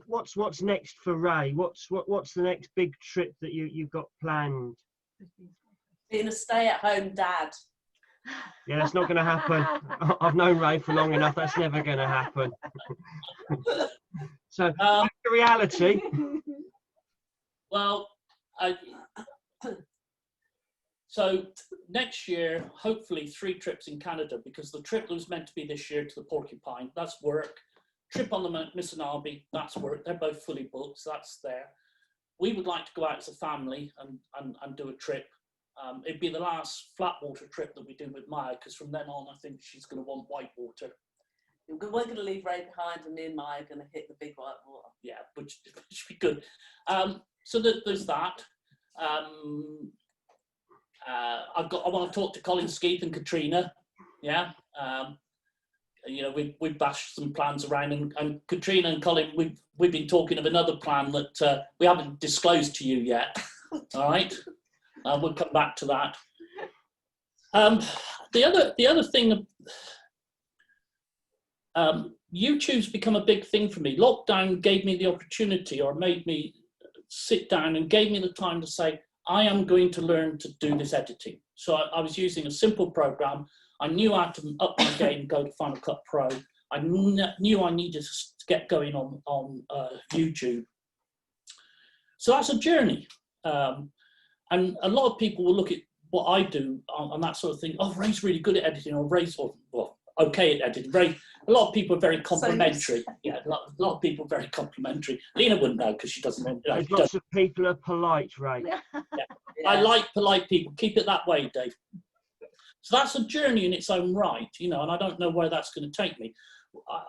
What's next for Ray? What's the next big trip that you've got planned? Being a stay-at-home dad. Yeah, that's not going to happen. I've known Ray for long enough. That's never going to happen. So, back to reality. Well, so next year, hopefully 3 trips in Canada, because the trip that was meant to be this year to the Porcupine, that's work. Trip on the Mississauga, that's work. They're both fully booked, so that's there. We would like to go out as a family and do a trip. It'd be the last flat water trip that we do with Maya, because from then on, I think she's going to want white water. We're going to leave Ray behind, and me and Maya are going to hit the big white water. Yeah, which should be good. So there's that. I want to talk to Colin Skeeth and Katrina. Yeah. We've bashed some plans around, and Katrina and Colin, we've been talking of another plan that we haven't disclosed to you yet. All right. We'll come back to that. The other thing, YouTube's become a big thing for me. Lockdown gave me the opportunity, or made me sit down and gave me the time to say, I am going to learn to do this editing. So I was using a simple program. I knew I had to up my game and go to Final Cut Pro. I knew I needed to get going on YouTube. So that's a journey. And a lot of people will look at what I do on that sort of thing. Oh, Ray's really good at editing, or Ray's okay at editing. Ray, a lot of people are very complimentary. Yeah, a lot of people are very complimentary. Lina wouldn't know because she doesn't. There's lots of people are polite, Ray. Yeah. I like polite people. Keep it that way, Dave. So that's a journey in its own right, and I don't know where that's going to take me.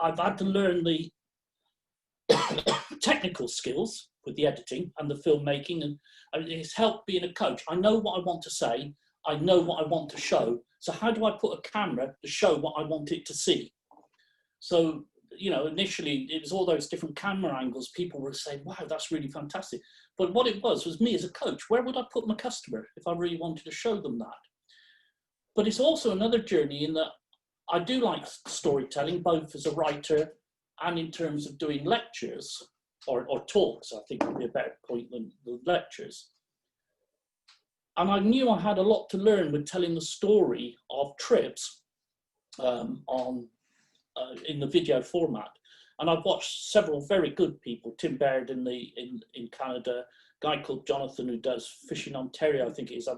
I've had to learn the technical skills with the editing and the filmmaking, and it's helped being a coach. I know what I want to say. I know what I want to show. So how do I put a camera to show what I want it to see? So, initially it was all those different camera angles. People were saying, wow, that's really fantastic. But what it was me as a coach. Where would I put my customer if I really wanted to show them that? But it's also another journey in that I do like storytelling, both as a writer and in terms of doing lectures or talks, I think would be a better point than the lectures. And I knew I had a lot to learn with telling the story of trips in the video format. And I've watched several very good people, Tim Baird in Canada, a guy called Jonathan who does Fishing Ontario, I think it is.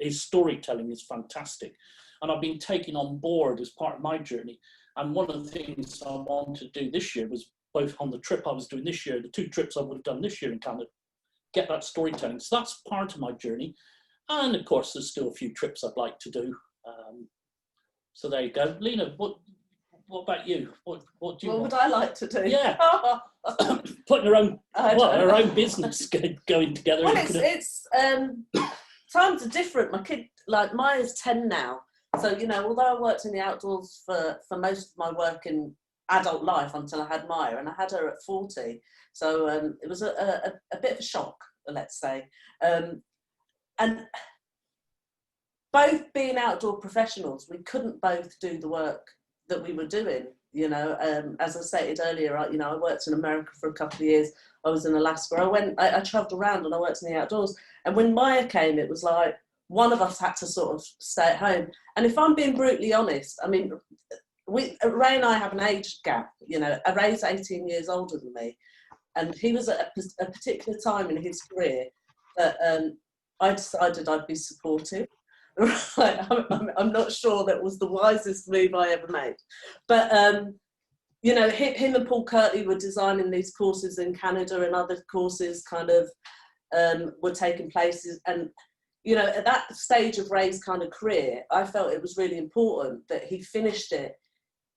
His storytelling is fantastic. And I've been taken on board as part of my journey. And one of the things I wanted to do this year was, both on the trip I was doing this year, the 2 trips I would have done this year in Canada, get that storytelling. So that's part of my journey. And of course, there's still a few trips I'd like to do. So there you go. Lina, what about you? What do you What want? would I like to do? Yeah. Putting her own business going together. Well, it's times are different. My kid, like Maya's 10 now, so although I worked in the outdoors for most of my work in adult life until I had Maya, and I had her at 40, so it was a bit of a shock, let's say, and both being outdoor professionals, we couldn't both do the work that we were doing. As I stated earlier, I worked in America for a couple of years. I was in Alaska. I travelled around and I worked in the outdoors. And when Maya came, it was like one of us had to sort of stay at home. And if I'm being brutally honest, I mean, Ray and I have an age gap. Ray's 18 years older than me, and he was at a particular time in his career that I decided I'd be supportive. Right, I'm not sure that was the wisest move I ever made, but him and Paul Kirtley were designing these courses in Canada, and other courses kind of were taking places. And at that stage of Ray's kind of career, I felt it was really important that he finished it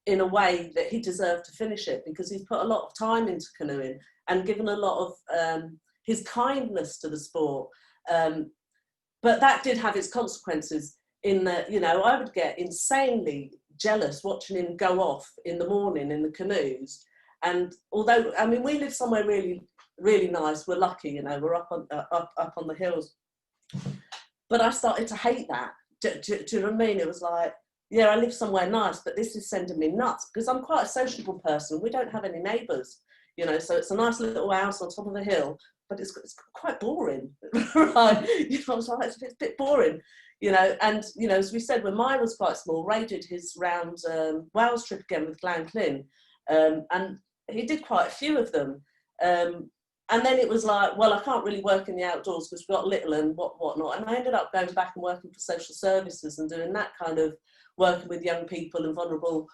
in a way that he deserved to finish it, because he's put a lot of time into canoeing and given a lot of his kindness to the sport. But that did have its consequences in that, I would get insanely jealous watching him go off in the morning in the canoes. And although, I mean, we live somewhere really, really nice, we're lucky, we're up on the hills. But I started to hate that. Do you know what I mean? It was like, yeah, I live somewhere nice, but this is sending me nuts, because I'm quite a sociable person. We don't have any neighbours, so it's a nice little house on top of a hill, but it's quite boring, right? I was like, it's a bit boring, and, as we said, when Maya was quite small, Ray did his round Wales trip again with Glen Clyn, and he did quite a few of them. And then it was like, well, I can't really work in the outdoors because we've got little and whatnot. And I ended up going back and working for social services and doing that kind of working with young people and vulnerable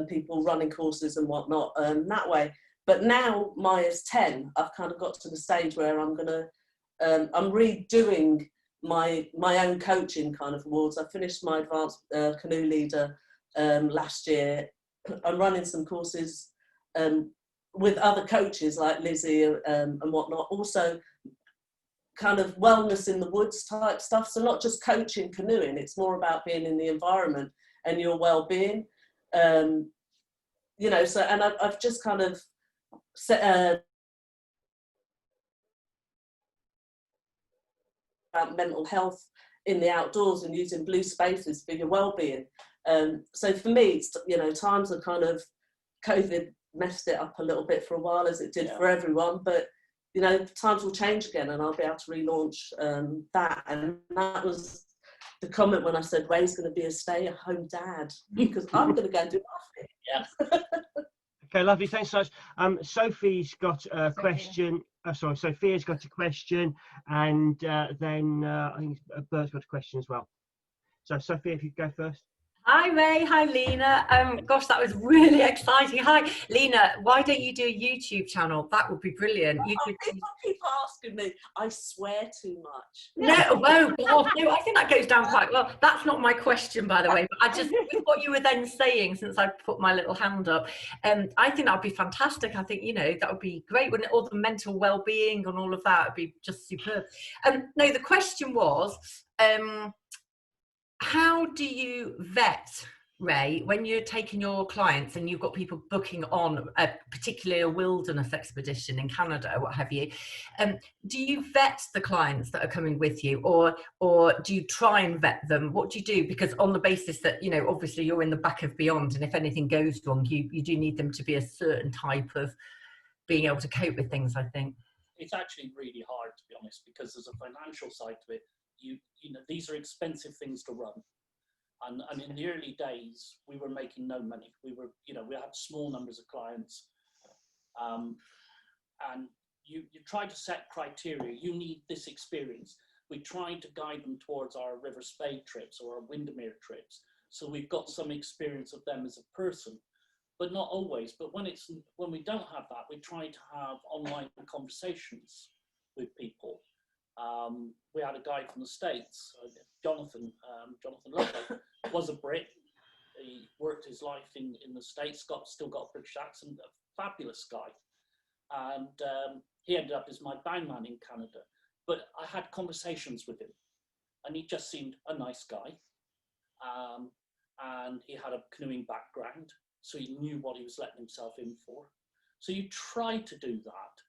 people, running courses and whatnot that way. But now Maya's 10, I've kind of got to the stage where I'm redoing my own coaching kind of awards. I finished my advanced canoe leader last year. I'm running some courses with other coaches like Lizzie and whatnot. Also kind of wellness in the woods type stuff. So not just coaching canoeing, it's more about being in the environment and your well-being. So, and I've just kind of set about mental health in the outdoors and using blue spaces for your well-being. So for me, it's, times are kind of, COVID messed it up a little bit for a while, as it did for everyone, but times will change again and I'll be able to relaunch that. And that was the comment when I said Ray's going to be a stay-at-home dad, because I'm going to go and do my thing. Okay, lovely. Thanks so much. Sophie's got a question. Sophia's got a question, and then I think Bert's got a question as well. So, Sophia, if you go first. Hi, Ray. Hi, Lina. Gosh, that was really exciting. Hi, Lina. Why don't you do a YouTube channel? That would be brilliant. People keep asking me. I swear too much. No, God, no. I think that goes down quite well. That's not my question, by the way. But I just, with what you were then saying, since I put my little hand up, I think that would be fantastic. I think that would be great. Wouldn't it? All the mental well-being and all of that would be just superb. No, the question was. How do you vet, Ray, when you're taking your clients and you've got people booking on particularly a wilderness expedition in Canada, what have you? Do you vet the clients that are coming with you, or do you try and vet them? What do you do? Because on the basis that, obviously you're in the back of beyond, and if anything goes wrong, you do need them to be a certain type of being able to cope with things, I think. It's actually really hard, to be honest, because there's a financial side to it. These are expensive things to run, and in the early days we were making no money. We had small numbers of clients, and you try to set criteria. You need this experience. We try to guide them towards our River Spade trips or our Windermere trips, so we've got some experience of them as a person, but not always. But when we don't have that, we try to have online conversations with people. We had a guy from the States, Jonathan Lowe, was a Brit. worked his life in the States, still got a British accent, a fabulous guy. And he ended up as my bandman in Canada. But I had conversations with him, and he just seemed a nice guy. And he had a canoeing background, so he knew what he was letting himself in for. So you try to do that.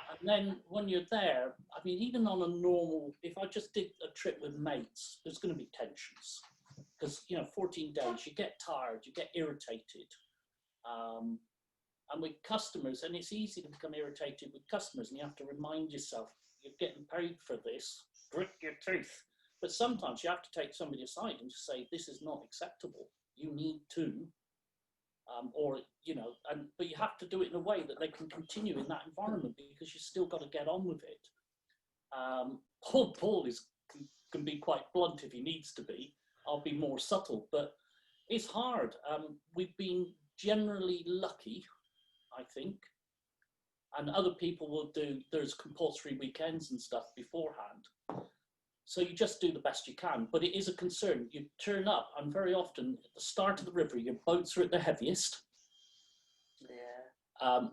And then when you're there, I mean, even on a normal, if I just did a trip with mates, there's going to be tensions. Because, 14 days, you get tired, you get irritated. And with customers, and it's easy to become irritated with customers, and you have to remind yourself, you're getting paid for this, grit your teeth. But sometimes you have to take somebody aside and just say, this is not acceptable. You need to, but you have to do it in a way that they can continue in that environment, because you still got to get on with it. Paul can be quite blunt if he needs to be. I'll be more subtle, but it's hard. We've been generally lucky, I think, and other people will there's compulsory weekends and stuff beforehand. So you just do the best you can, but it is a concern. You turn up, and very often at the start of the river, your boats are at their heaviest. Yeah.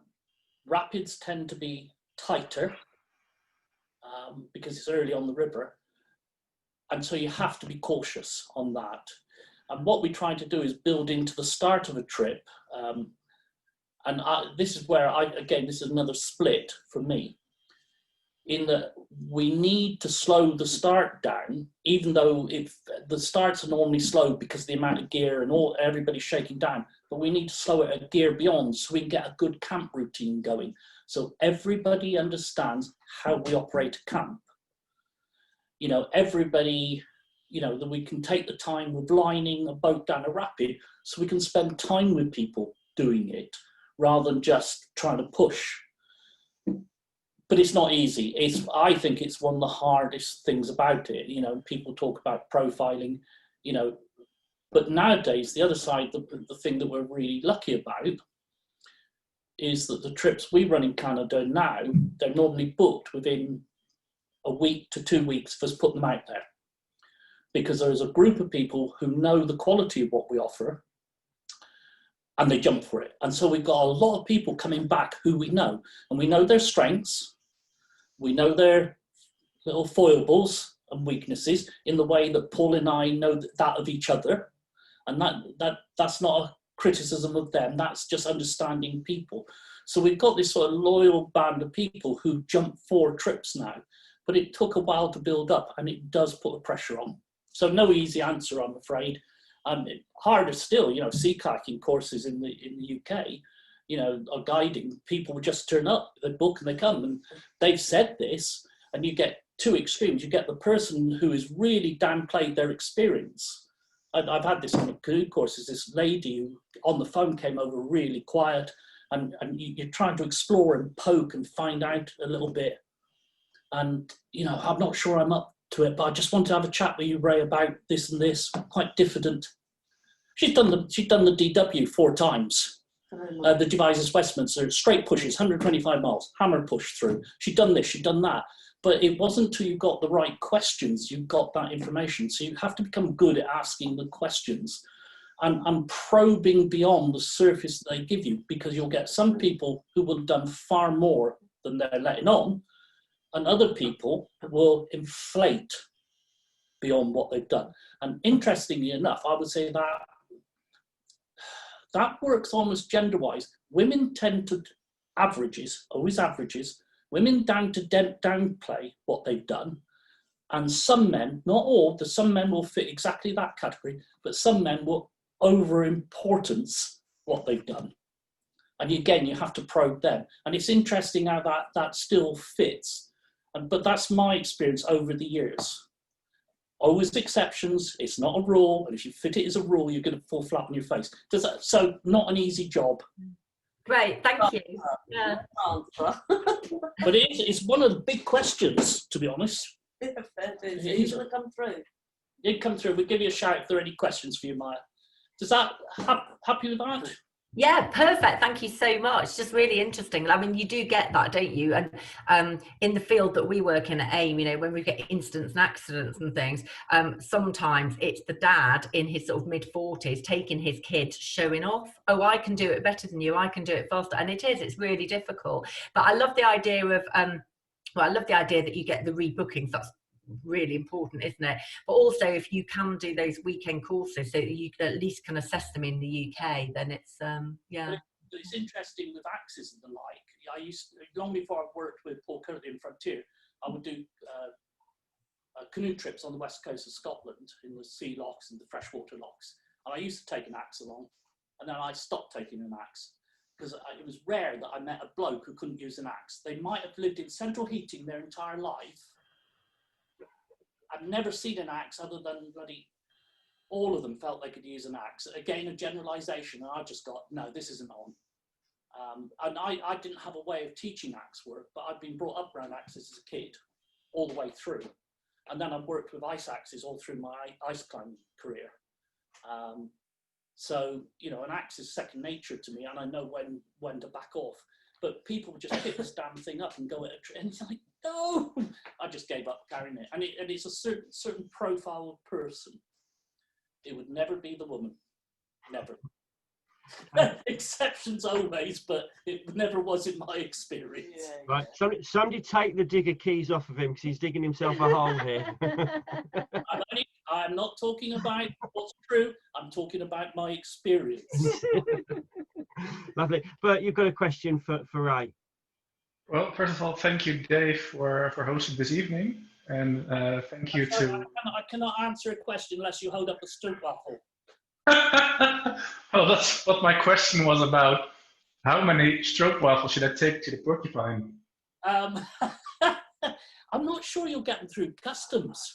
Rapids tend to be tighter because it's early on the river. And so you have to be cautious on that. And what we try to do is build into the start of a trip. This is where this is another split for me, in that we need to slow the start down, even though the starts are normally slow because of the amount of gear and everybody's shaking down, but we need to slow it a gear beyond so we can get a good camp routine going. So everybody understands how we operate a camp. Everybody, that we can take the time with lining a boat down a rapid, so we can spend time with people doing it rather than just trying to push. But it's not easy. I think it's one of the hardest things about it. People talk about profiling, but nowadays the other side, the thing that we're really lucky about is that the trips we run in Canada now, they're normally booked within a week to 2 weeks of us putting them out there, because there is a group of people who know the quality of what we offer, and they jump for it. And so we've got a lot of people coming back who we know, and we know their strengths, we know their little foibles and weaknesses in the way that Paul and I know that of each other. And that's not a criticism of them, that's just understanding people. So we've got this sort of loyal band of people who jump 4 trips now, but it took a while to build up, and it does put a pressure on. So no easy answer, I'm afraid. Harder still, sea kayaking courses in the UK, are guiding. People would just turn up, they book and they come, and they've said this, and you get 2 extremes. You get the person who has really downplayed their experience. I've had this on the canoe courses, this lady who on the phone came over really quiet, and you're trying to explore and poke and find out a little bit. And, I'm not sure I'm up to it, but I just want to have a chat with you, Ray, about this and this. Quite diffident. She'd done the DW 4 times. The Devizes Westminster, straight pushes, 125 miles, hammer push through. She'd done this, she'd done that. But it wasn't until you got the right questions, you got that information. So you have to become good at asking the questions and probing beyond the surface they give you, because you'll get some people who will have done far more than they're letting on, and other people will inflate beyond what they've done. And interestingly enough, I would say that works almost gender-wise. Women tend to always averages, women down to downplay what they've done. And some men, not all, some men will fit exactly that category, but some men will over-importance what they've done. And again, you have to probe them. And it's interesting how that still fits. But that's my experience over the years. Always exceptions, it's not a rule, and if you fit it as a rule, you're going to fall flat on your face. So not an easy job. Great, thank you. Yeah. But it's one of the big questions, to be honest. Yeah, fair dues. Are you going to come through? You come through, we'll give you a shout if there are any questions for you, Maya. Does that, happy with that? Yeah, perfect. Thank you so much. Just really interesting. I mean, you do get that, don't you? And in the field that we work in at AIM, you know, when we get incidents and accidents and things, sometimes it's the dad in his sort of mid-40s taking his kid, showing off. Oh, I can do it better than you. I can do it faster. And it's really difficult. But I love the idea of, well, I love the idea that you get the rebookings. That's really important, isn't it? But also, if you can do those weekend courses so that you at least can assess them in the UK, then it's yeah. But it's interesting with axes and the like. I used long before I worked with Paul Curley in Frontier, I would do canoe trips on the west coast of Scotland in the sea locks and the freshwater locks, and I used to take an axe along, and then I stopped taking an axe because it was rare that I met a bloke who couldn't use an axe. They might have lived in central heating their entire life. I've never seen an axe other than bloody, all of them felt they could use an axe. Again, a generalization, and I just got, no, this isn't on. And I didn't have a way of teaching axe work, but I'd been brought up around axes as a kid, all the way through. And then I've worked with ice axes all through my ice climbing career. So, you know, an axe is second nature to me, and I know when to back off. But people would just pick this damn thing up and go at a tree, and it's like, no! I just gave up carrying it. And it's a certain profile of person. It would never be the woman. Never. Exceptions always, but it never was in my experience. Right, somebody take the digger keys off of him because he's digging himself a hole here. I'm not talking about what's true, I'm talking about my experience. Lovely. But you've got a question for Ray. Well, first of all, thank you, Dave, for hosting this evening. And thank you to... I cannot answer a question unless you hold up a stroopwafel. Well, that's what my question was about. How many stroopwafels should I take to the porcupine? I'm not sure you'll get them through customs.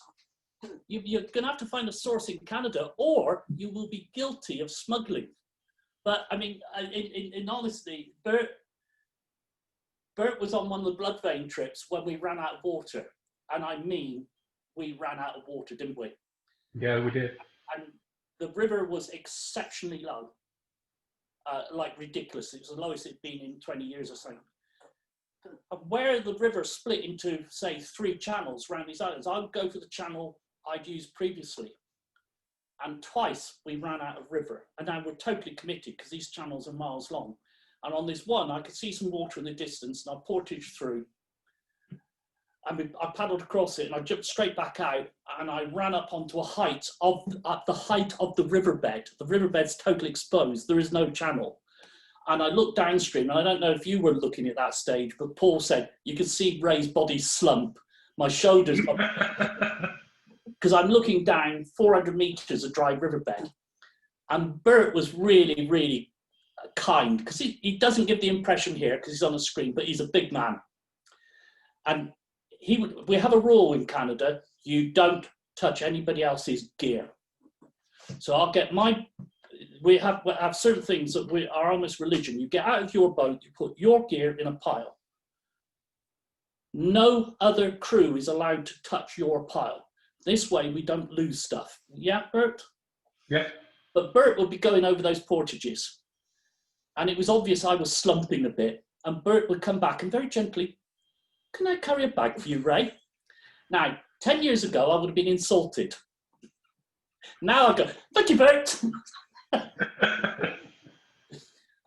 You're going to have to find a source in Canada, or you will be guilty of smuggling. But I mean, in honesty, Bert was on one of the blood vein trips when we ran out of water. And I mean, we ran out of water, didn't we? Yeah, we did. And the river was exceptionally low, like ridiculous. It was the lowest it'd been in 20 years or something. And where the river split into, say, 3 channels around these islands, I would go for the channel I'd used previously. And twice we ran out of river. And now we're totally committed because these channels are miles long. And on this one, I could see some water in the distance, and I portaged through. And I paddled across it, and I jumped straight back out, and I ran up onto a height at the height of the riverbed. The riverbed's totally exposed. There is no channel. And I looked downstream, and I don't know if you were looking at that stage, but Paul said, you could see Ray's body slump. My shoulders, because I'm looking down 400 meters of dry riverbed. And Bert was really, really kind, because he doesn't give the impression here, because he's on the screen, but he's a big man. And we have a rule in Canada, you don't touch anybody else's gear. So I'll get we have certain things that are almost religion. You get out of your boat, you put your gear in a pile. No other crew is allowed to touch your pile. This way we don't lose stuff. Yeah, Bert? Yeah. But Bert would be going over those portages. And it was obvious I was slumping a bit. And Bert would come back and very gently, can I carry a bag for you, Ray? Now, 10 years ago, I would have been insulted. Now I go, thank you, Bert.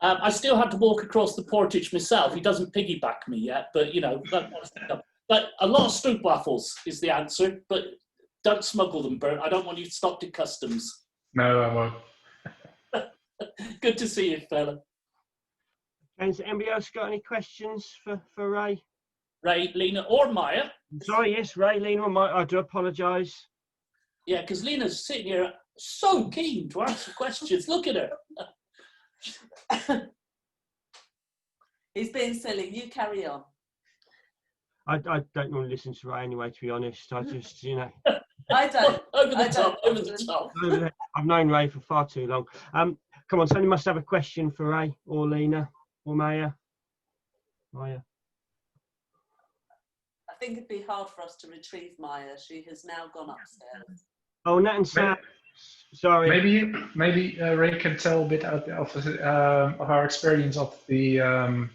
I still had to walk across the portage myself. He doesn't piggyback me yet, but you know, but a lot of stroopwafels is the answer, but don't smuggle them, Bert. I don't want you stopped at customs. No, I won't. Good to see you, fella. Has anybody else got any questions for Ray? Ray, Lina, or Maya. Sorry, yes, Ray, Lina, or Maya. I do apologise. Yeah, because Lina's sitting here so keen to answer questions. Look at her. He's being silly. You carry on. I don't normally listen to Ray anyway, to be honest. I just, you know. I don't. Over the top. I've known Ray for far too long. Come on, somebody must have a question for Ray or Lina or Maya. Maya. I think it'd be hard for us to retrieve Maya. She has now gone upstairs. Oh, Nat and Sam. Sorry. Maybe Ray can tell a bit of our experience of the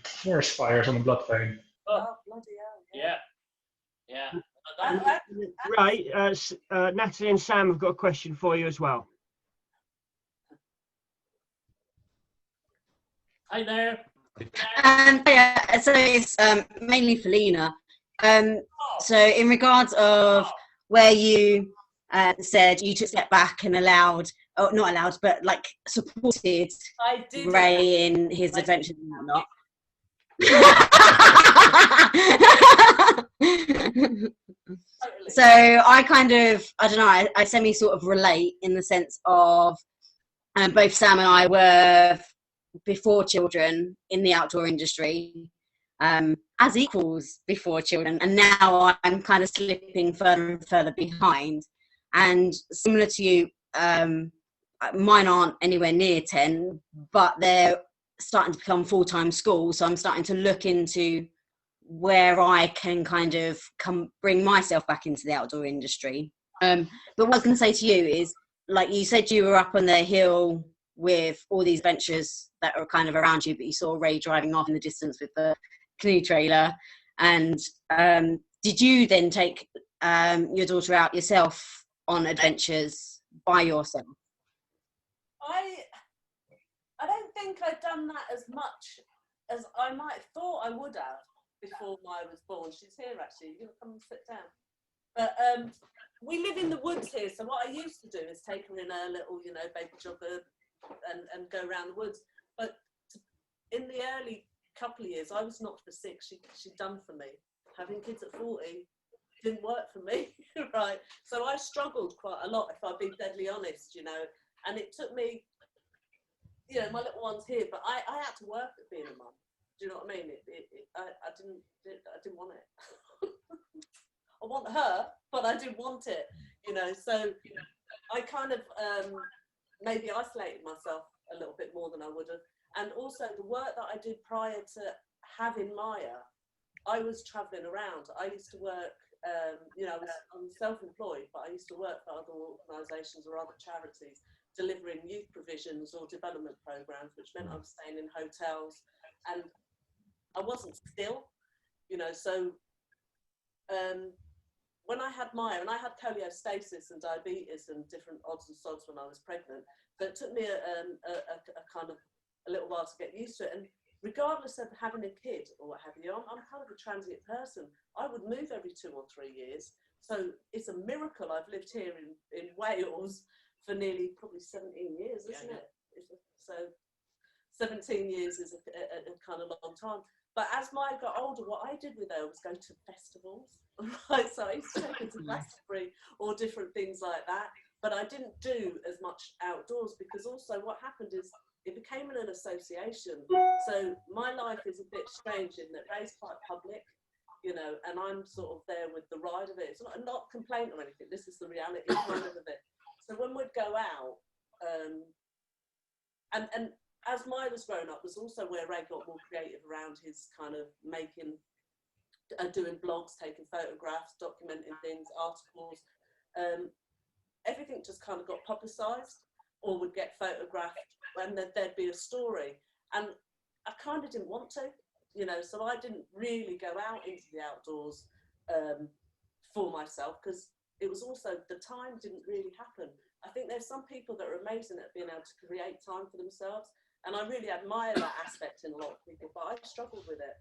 forest fires on the blood vein. Oh, bloody hell. Yeah. Ray, Natalie and Sam have got a question for you as well. Hi there. Yeah, so it's mainly for Lina. So in regards of where you said you took a step back and allowed, or not allowed, but like supported I did. Ray in his adventures and whatnot. So I kind of, I don't know, I semi sort of relate in the sense of both Sam and I were before children in the outdoor industry, as equals before children, and now I'm kind of slipping further and further behind. And similar to you, mine aren't anywhere near 10, but they're starting to become full-time schools, so I'm starting to look into where I can kind of bring myself back into the outdoor industry. But what I was going to say to you is, like you said, you were up on the hill with all these ventures that are kind of around you, but you saw Ray driving off in the distance with the canoe trailer. And did you then take your daughter out yourself on adventures by yourself? I don't think I'd done that as much as I might have thought I would have before Maya was born. She's here actually. You're gonna come and sit down. But we live in the woods here, so what I used to do is take her in a little, baby jogger and go around the woods. But in the early couple of years, I was knocked for sick. She'd done for me. Having kids at 40 didn't work for me, right? So I struggled quite a lot, if I'd be deadly honest, and it took me, my little one's here, but I had to work at being a mum. Do you know what I mean? I didn't want it. I want her, but I didn't want it, so I kind of maybe isolated myself a little bit more than I would have. And also the work that I did prior to having Maya, I was traveling around. I used to work, I'm self-employed, but I used to work for other organisations or other charities, delivering youth provisions or development programs, which meant I was staying in hotels, and I wasn't still, so when I had Maya, and I had cholestasis and diabetes and different odds and sods when I was pregnant, so it took me a kind of a little while to get used to it. And regardless of having a kid or what have you, I'm kind of a transient person. I would move every 2 or 3 years. So it's a miracle I've lived here in Wales for nearly probably 17 years, isn't it? So 17 years is a kind of long time. But as Maya got older, what I did with her was go to festivals, right? So I used to take her to Glastonbury or different things like that. But I didn't do as much outdoors, because also what happened is it became an association. So my life is a bit strange in that Ray's quite public, and I'm sort of there with the ride of it. It's not a complaint or anything. This is the reality kind of it. So when we'd go out, and as Maya was growing up, was also where Ray got more creative around his kind of doing blogs, taking photographs, documenting things, articles. Everything just kind of got publicised or would get photographed, and there'd be a story. And I kind of didn't want to, so I didn't really go out into the outdoors for myself, because it was also, the time didn't really happen. I think there's some people that are amazing at being able to create time for themselves. And I really admire that aspect in a lot of people, but I struggled with it,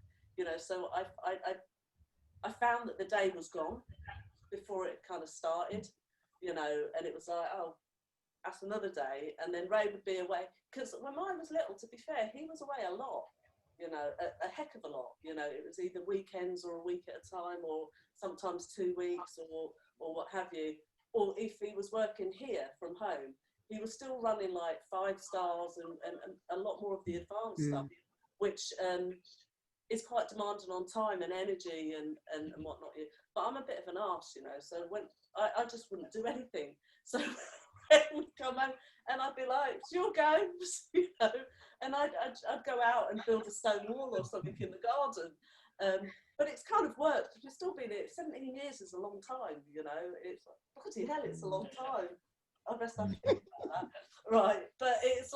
so I found that the day was gone before it kind of started, and it was like, oh, that's another day. And then Ray would be away, because when Maya was little, to be fair, he was away a lot, a heck of a lot. It was either weekends or a week at a time, or sometimes 2 weeks or what have you. Or if he was working here from home, he was still running like 5 stars and a lot more of the advanced stuff, which is quite demanding on time and energy and whatnot. But I'm a bit of an arse, so when I just wouldn't do anything. So Ray would come home and I'd be like, it's your go, and I'd go out and build a stone wall or something in the garden. But it's kind of worked. We've still been here. 17 years is a long time, It's bloody hell, it's a long time. I best have to think about that. Right, but it's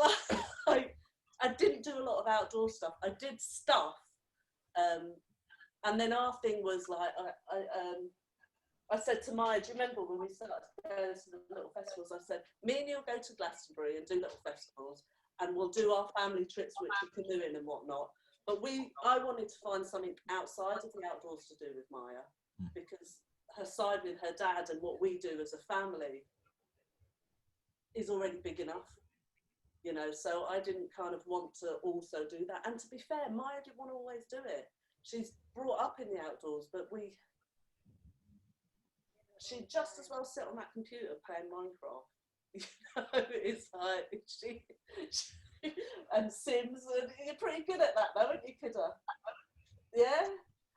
like I didn't do a lot of outdoor stuff. I did stuff, and then our thing was like I said to Maya, do you remember when we started going to the little festivals? I said, me and you'll go to Glastonbury and do little festivals, and we'll do our family trips, which are canoeing and whatnot. But I wanted to find something outside of the outdoors to do with Maya, because her side with her dad and what we do as a family is already big enough, you know. So I didn't kind of want to also do that. And to be fair, Maya didn't want to always do it. She's brought up in the outdoors, but she'd just as well sit on that computer playing Minecraft. You know, it's like she and Sims, and you're pretty good at that though, aren't you, kiddo? Yeah,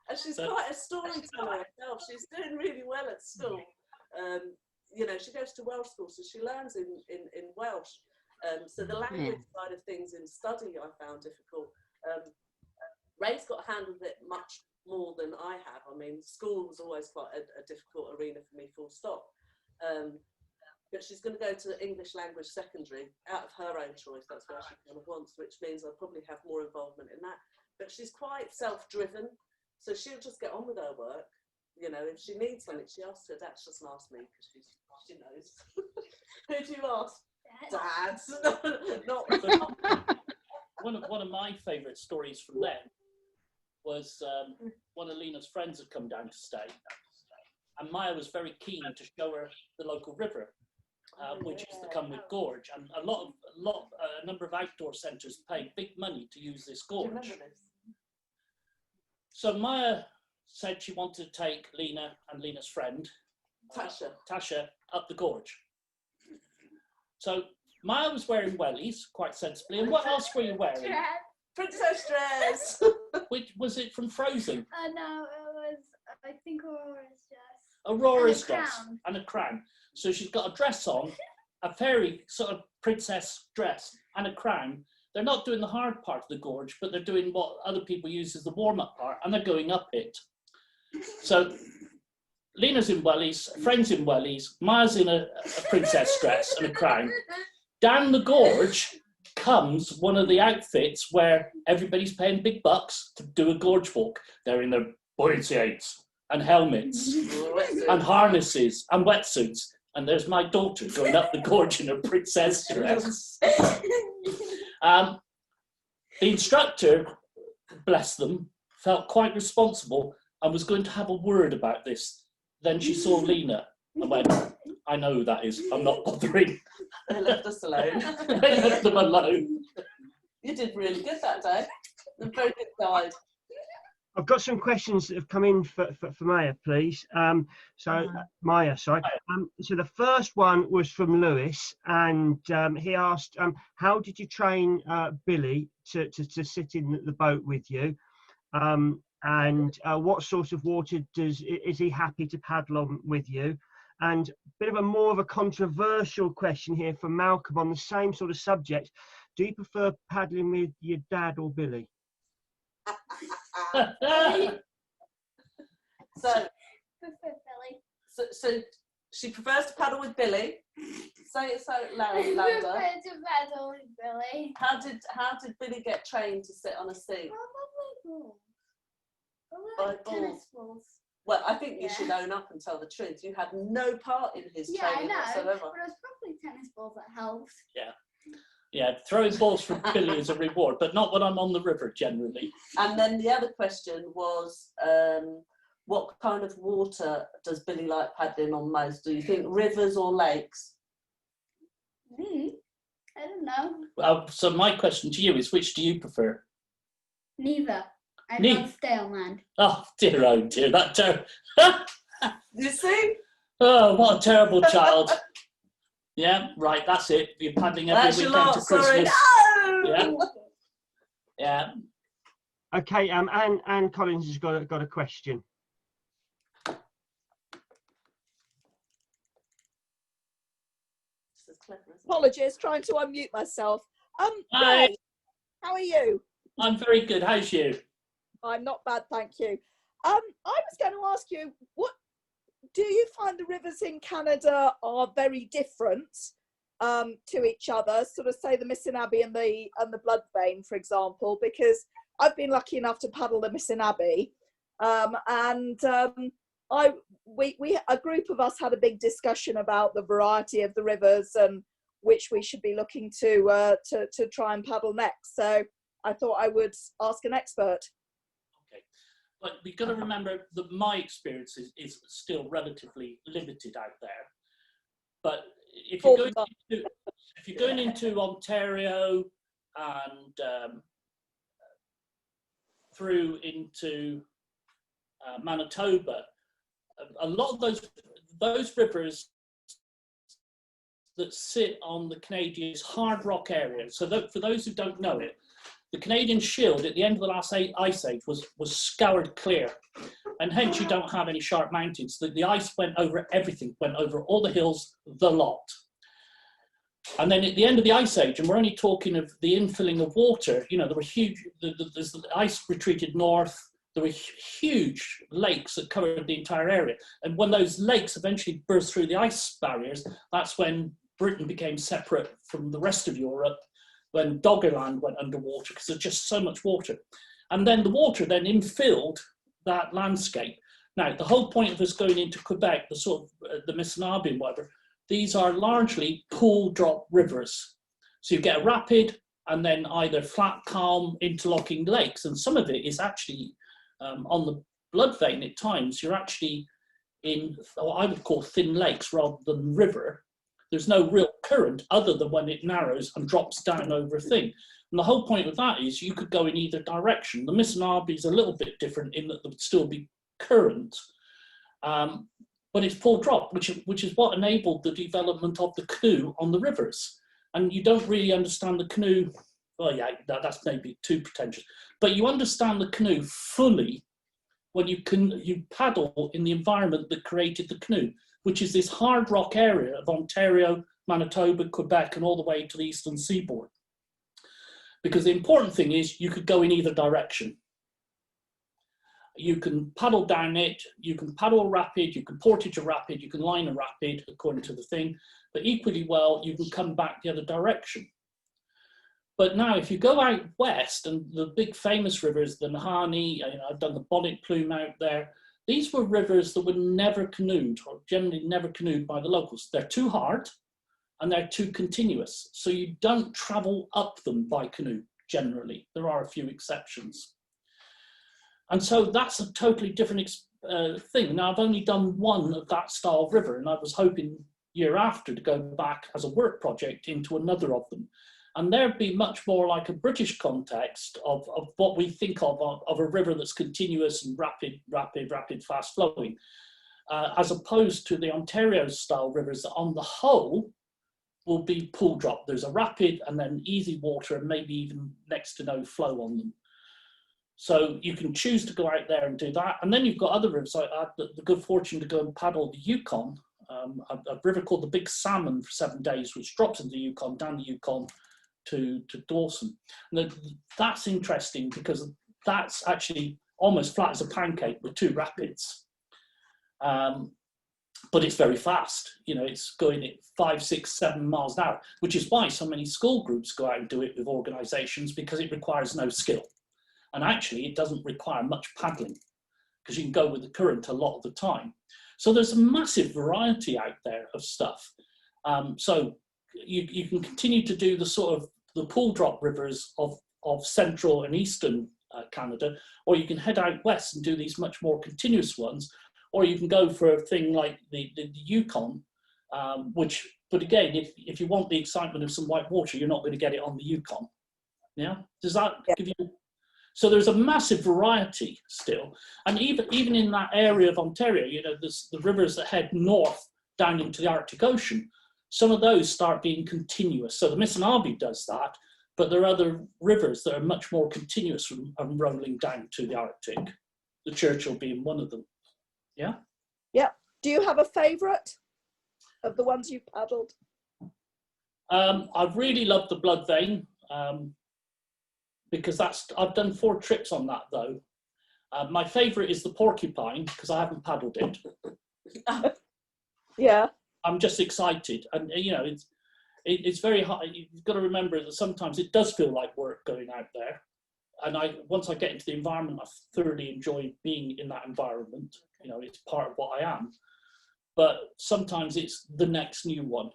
and she's quite a storyteller herself. She's doing really well at school. You know, she goes to Welsh school, so she learns in Welsh. So the language side of things in study I found difficult. Ray's got a handle of it much more than I have. I mean, school was always quite a difficult arena for me, full stop. But she's going to go to English language secondary out of her own choice. That's where she kind of wants, which means I'll probably have more involvement in that. But she's quite self-driven, so she'll just get on with her work. You know, if she needs something, she asks her dad. She doesn't ask me because she knows. Who do you ask? Dad. Not. One of my favourite stories from them was one of Lina's friends had come down to stay, and Maya was very keen to show her the local river, which is the Cumwick Gorge, and a number of outdoor centres paid big money to use this gorge. So Maya said she wanted to take Lina and Lina's friend Tasha up the gorge. So Maya was wearing wellies, quite sensibly, and what else were you wearing? Princess dress. Which was it from Frozen? No, it was, I think, Aurora's dress. Aurora's dress and a crown. So she's got a dress on, a fairy sort of princess dress and a crown. They're not doing the hard part of the gorge, but they're doing what other people use as the warm-up part, and they're going up it. So Lina's in wellies, friend's in wellies, Maya's in a princess dress and a crown. Down the gorge comes one of the outfits where everybody's paying big bucks to do a gorge walk. They're in their buoyancy aids and helmets and harnesses and wetsuits. And there's my daughter going up the gorge in a princess dress. The instructor, bless them, felt quite responsible and was going to have a word about this. Then she saw Lina and went, I know who that is, I'm not bothering. They left us alone. They left them alone. You did really good that day. A very good guide. I've got some questions that have come in for Maya, please. Maya, sorry. So the first one was from Lewis, and he asked, how did you train Billy to sit in the boat with you? And what sort of water is he happy to paddle on with you? And a bit of a more of a controversial question here from Malcolm on the same sort of subject. Do you prefer paddling with your dad or Billy? So she prefers to paddle with Billy. Say it so louder. I prefer to paddle with Billy. How did Billy get trained to sit on a seat? By Tennis balls. Well, I think you should own up and tell the truth. You had no part in his training whatsoever. But it was probably tennis balls that helped. Yeah, throwing balls for Billy is a reward, but not when I'm on the river generally. And then the other question was, what kind of water does Billy like paddling on most? Do you think rivers or lakes? I don't know. So my question to you is, which do you prefer? Neither. I'd rather stay on land. Oh dear, oh dear, You see? Oh, what a terrible child. Yeah, right, that's it. You're paddling every weekend to Christmas. No! Yeah. Okay, Anne Collins has got a question. Apologies, trying to unmute myself. Hi. Ray, how are you? I'm very good. How's you? I'm not bad, thank you. I was going to ask you, what do you find the rivers in Canada are very different to each other, sort of say the Missinabie and the Blood Vein, for example, because I've been lucky enough to paddle the Missinabie, a group of us had a big discussion about the variety of the rivers and which we should be looking to try and paddle next. So I thought I would ask an expert. Okay, but we've got to remember that my experience is still relatively limited out there. But if you're going into Ontario and through into Manitoba, a lot of those rivers that sit on the Canadian hard rock area. So for those who don't know it, the Canadian Shield at the end of the last ice age was scoured clear, and hence you don't have any sharp mountains. The ice went over everything, went over all the hills, the lot. And then at the end of the ice age, and we're only talking of the infilling of water, you know, there were huge, the ice retreated north, there were huge lakes that covered the entire area. And when those lakes eventually burst through the ice barriers, that's when Britain became separate from the rest of Europe, when Doggerland went underwater, because there's just so much water. And then the water then infilled that landscape. Now, the whole point of us going into Quebec, the sort of the Missinabie and whatever, these are largely pool drop rivers. So you get a rapid and then either flat, calm, interlocking lakes. And some of it is actually on the Blood Vein at times, you're actually in what I would call thin lakes rather than river. There's no real current other than when it narrows and drops down over a thing. And the whole point of that is you could go in either direction. The Missinabie is a little bit different in that there would still be current, but it's pool drop, which is what enabled the development of the canoe on the rivers. And you don't really understand the canoe, well, yeah, that's maybe too pretentious, but you understand the canoe fully when you paddle in the environment that created the canoe, which is this hard rock area of Ontario, Manitoba, Quebec, and all the way to the eastern seaboard. Because the important thing is you could go in either direction. You can paddle down it, you can paddle a rapid, you can portage a rapid, you can line a rapid according to the thing, but equally well, you can come back the other direction. But now if you go out west, and the big famous rivers, the Nahanni, you know, I've done the Bonnet Plume out there, these were rivers that were never canoed, or generally never canoed by the locals. They're too hard and they're too continuous. So you don't travel up them by canoe, generally. There are a few exceptions. And so that's a totally different thing. Now, I've only done one of that style of river, and I was hoping year after to go back as a work project into another of them. And there'd be much more like a British context of what we think of a river that's continuous and rapid, fast flowing, as opposed to the Ontario style rivers that on the whole will be pool drop. There's a rapid and then easy water and maybe even next to no flow on them. So you can choose to go out there and do that. And then you've got other rivers. I had the good fortune to go and paddle the Yukon, a river called the Big Salmon for 7 days, which drops into the Yukon, down the Yukon to Dawson. And that's interesting because that's actually almost flat as a pancake with 2 rapids. But it's very fast. You know, it's going at 5, 6, 7 miles an hour, which is why so many school groups go out and do it with organizations, because it requires no skill. And actually, it doesn't require much paddling because you can go with the current a lot of the time. So there's a massive variety out there of stuff. So you can continue to do the sort of the pool drop rivers of central and eastern Canada, or you can head out west and do these much more continuous ones, or you can go for a thing like the Yukon, but again, if you want the excitement of some white water, you're not going to get it on the Yukon. Yeah, does that give you? So there's a massive variety still, and even in that area of Ontario, you know, there's the rivers that head north down into the Arctic Ocean. Some of those start being continuous. So the Missinabie does that, but there are other rivers that are much more continuous and rolling down to the Arctic. The Churchill being one of them. Yeah. Yeah. Do you have a favourite of the ones you've paddled? I really love the Blood Vein. Because I've done 4 trips on that though. My favourite is the Porcupine because I haven't paddled it. Yeah. I'm just excited, and you know, it's very hard. You've got to remember that sometimes it does feel like work going out there. And once I get into the environment, I thoroughly enjoy being in that environment. You know, it's part of what I am. But sometimes it's the next new one.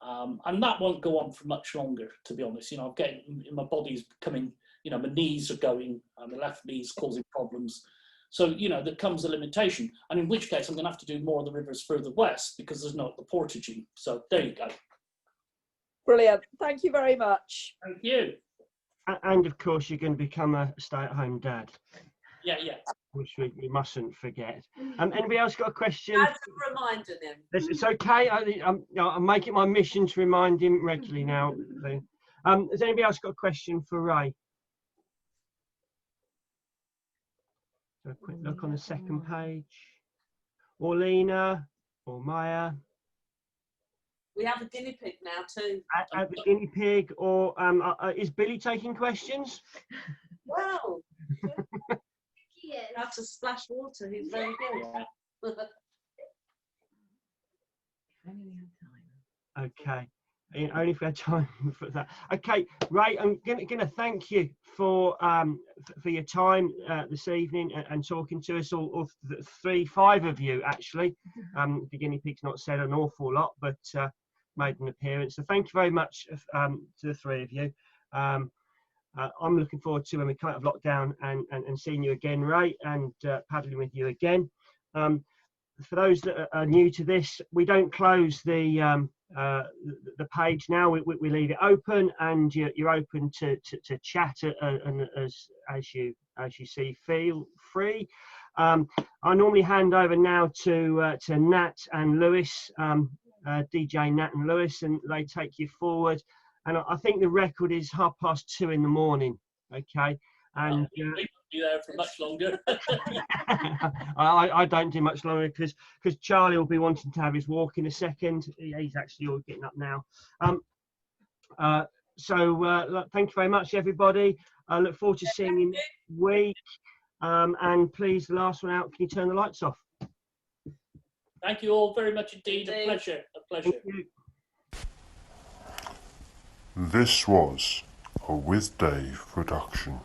And that won't go on for much longer, to be honest. You know, I'm getting, my body's becoming, you know, my knees are going, my left knee's causing problems. So, you know, there comes a limitation. And in which case, I'm going to have to do more of the rivers further west because there's not the portaging. So there you go. Brilliant. Thank you very much. Thank you. And of course, you're going to become a stay-at-home dad. Yeah. Which we mustn't forget. Anybody else got a question? As a reminder then. It's okay. I'm making my mission to remind him regularly now. Has anybody else got a question for Ray? So a quick look on the second page. Or Lina, or Maya. We have a guinea pig now too. At the guinea pig, or is Billy taking questions? Wow. Yes. How to splash water. He's very good. Okay. Only if we had time for that. Okay, Ray, I'm gonna thank you for your time this evening and talking to us, all 5 of you actually. The guinea pig's not said an awful lot, but made an appearance. So thank you very much to the 3 of you. I'm looking forward to when we come out of lockdown and seeing you again, Ray, and paddling with you again. For those that are new to this, we don't close the page now. We leave it open, and you're open to chat and as you see. Feel free. I normally hand over now to Nat and Lewis, DJ Nat and Lewis, and they take you forward. And I think the record is 2:30 in the morning. Okay. And be there for much longer. I don't do much longer because Charlie will be wanting to have his walk in a second. He's actually all getting up now. So thank you very much, everybody. I look forward to seeing you next week. And please, the last one out, can you turn the lights off? Thank you all very much indeed. A pleasure. A pleasure. Thank you. This was a With Dave production.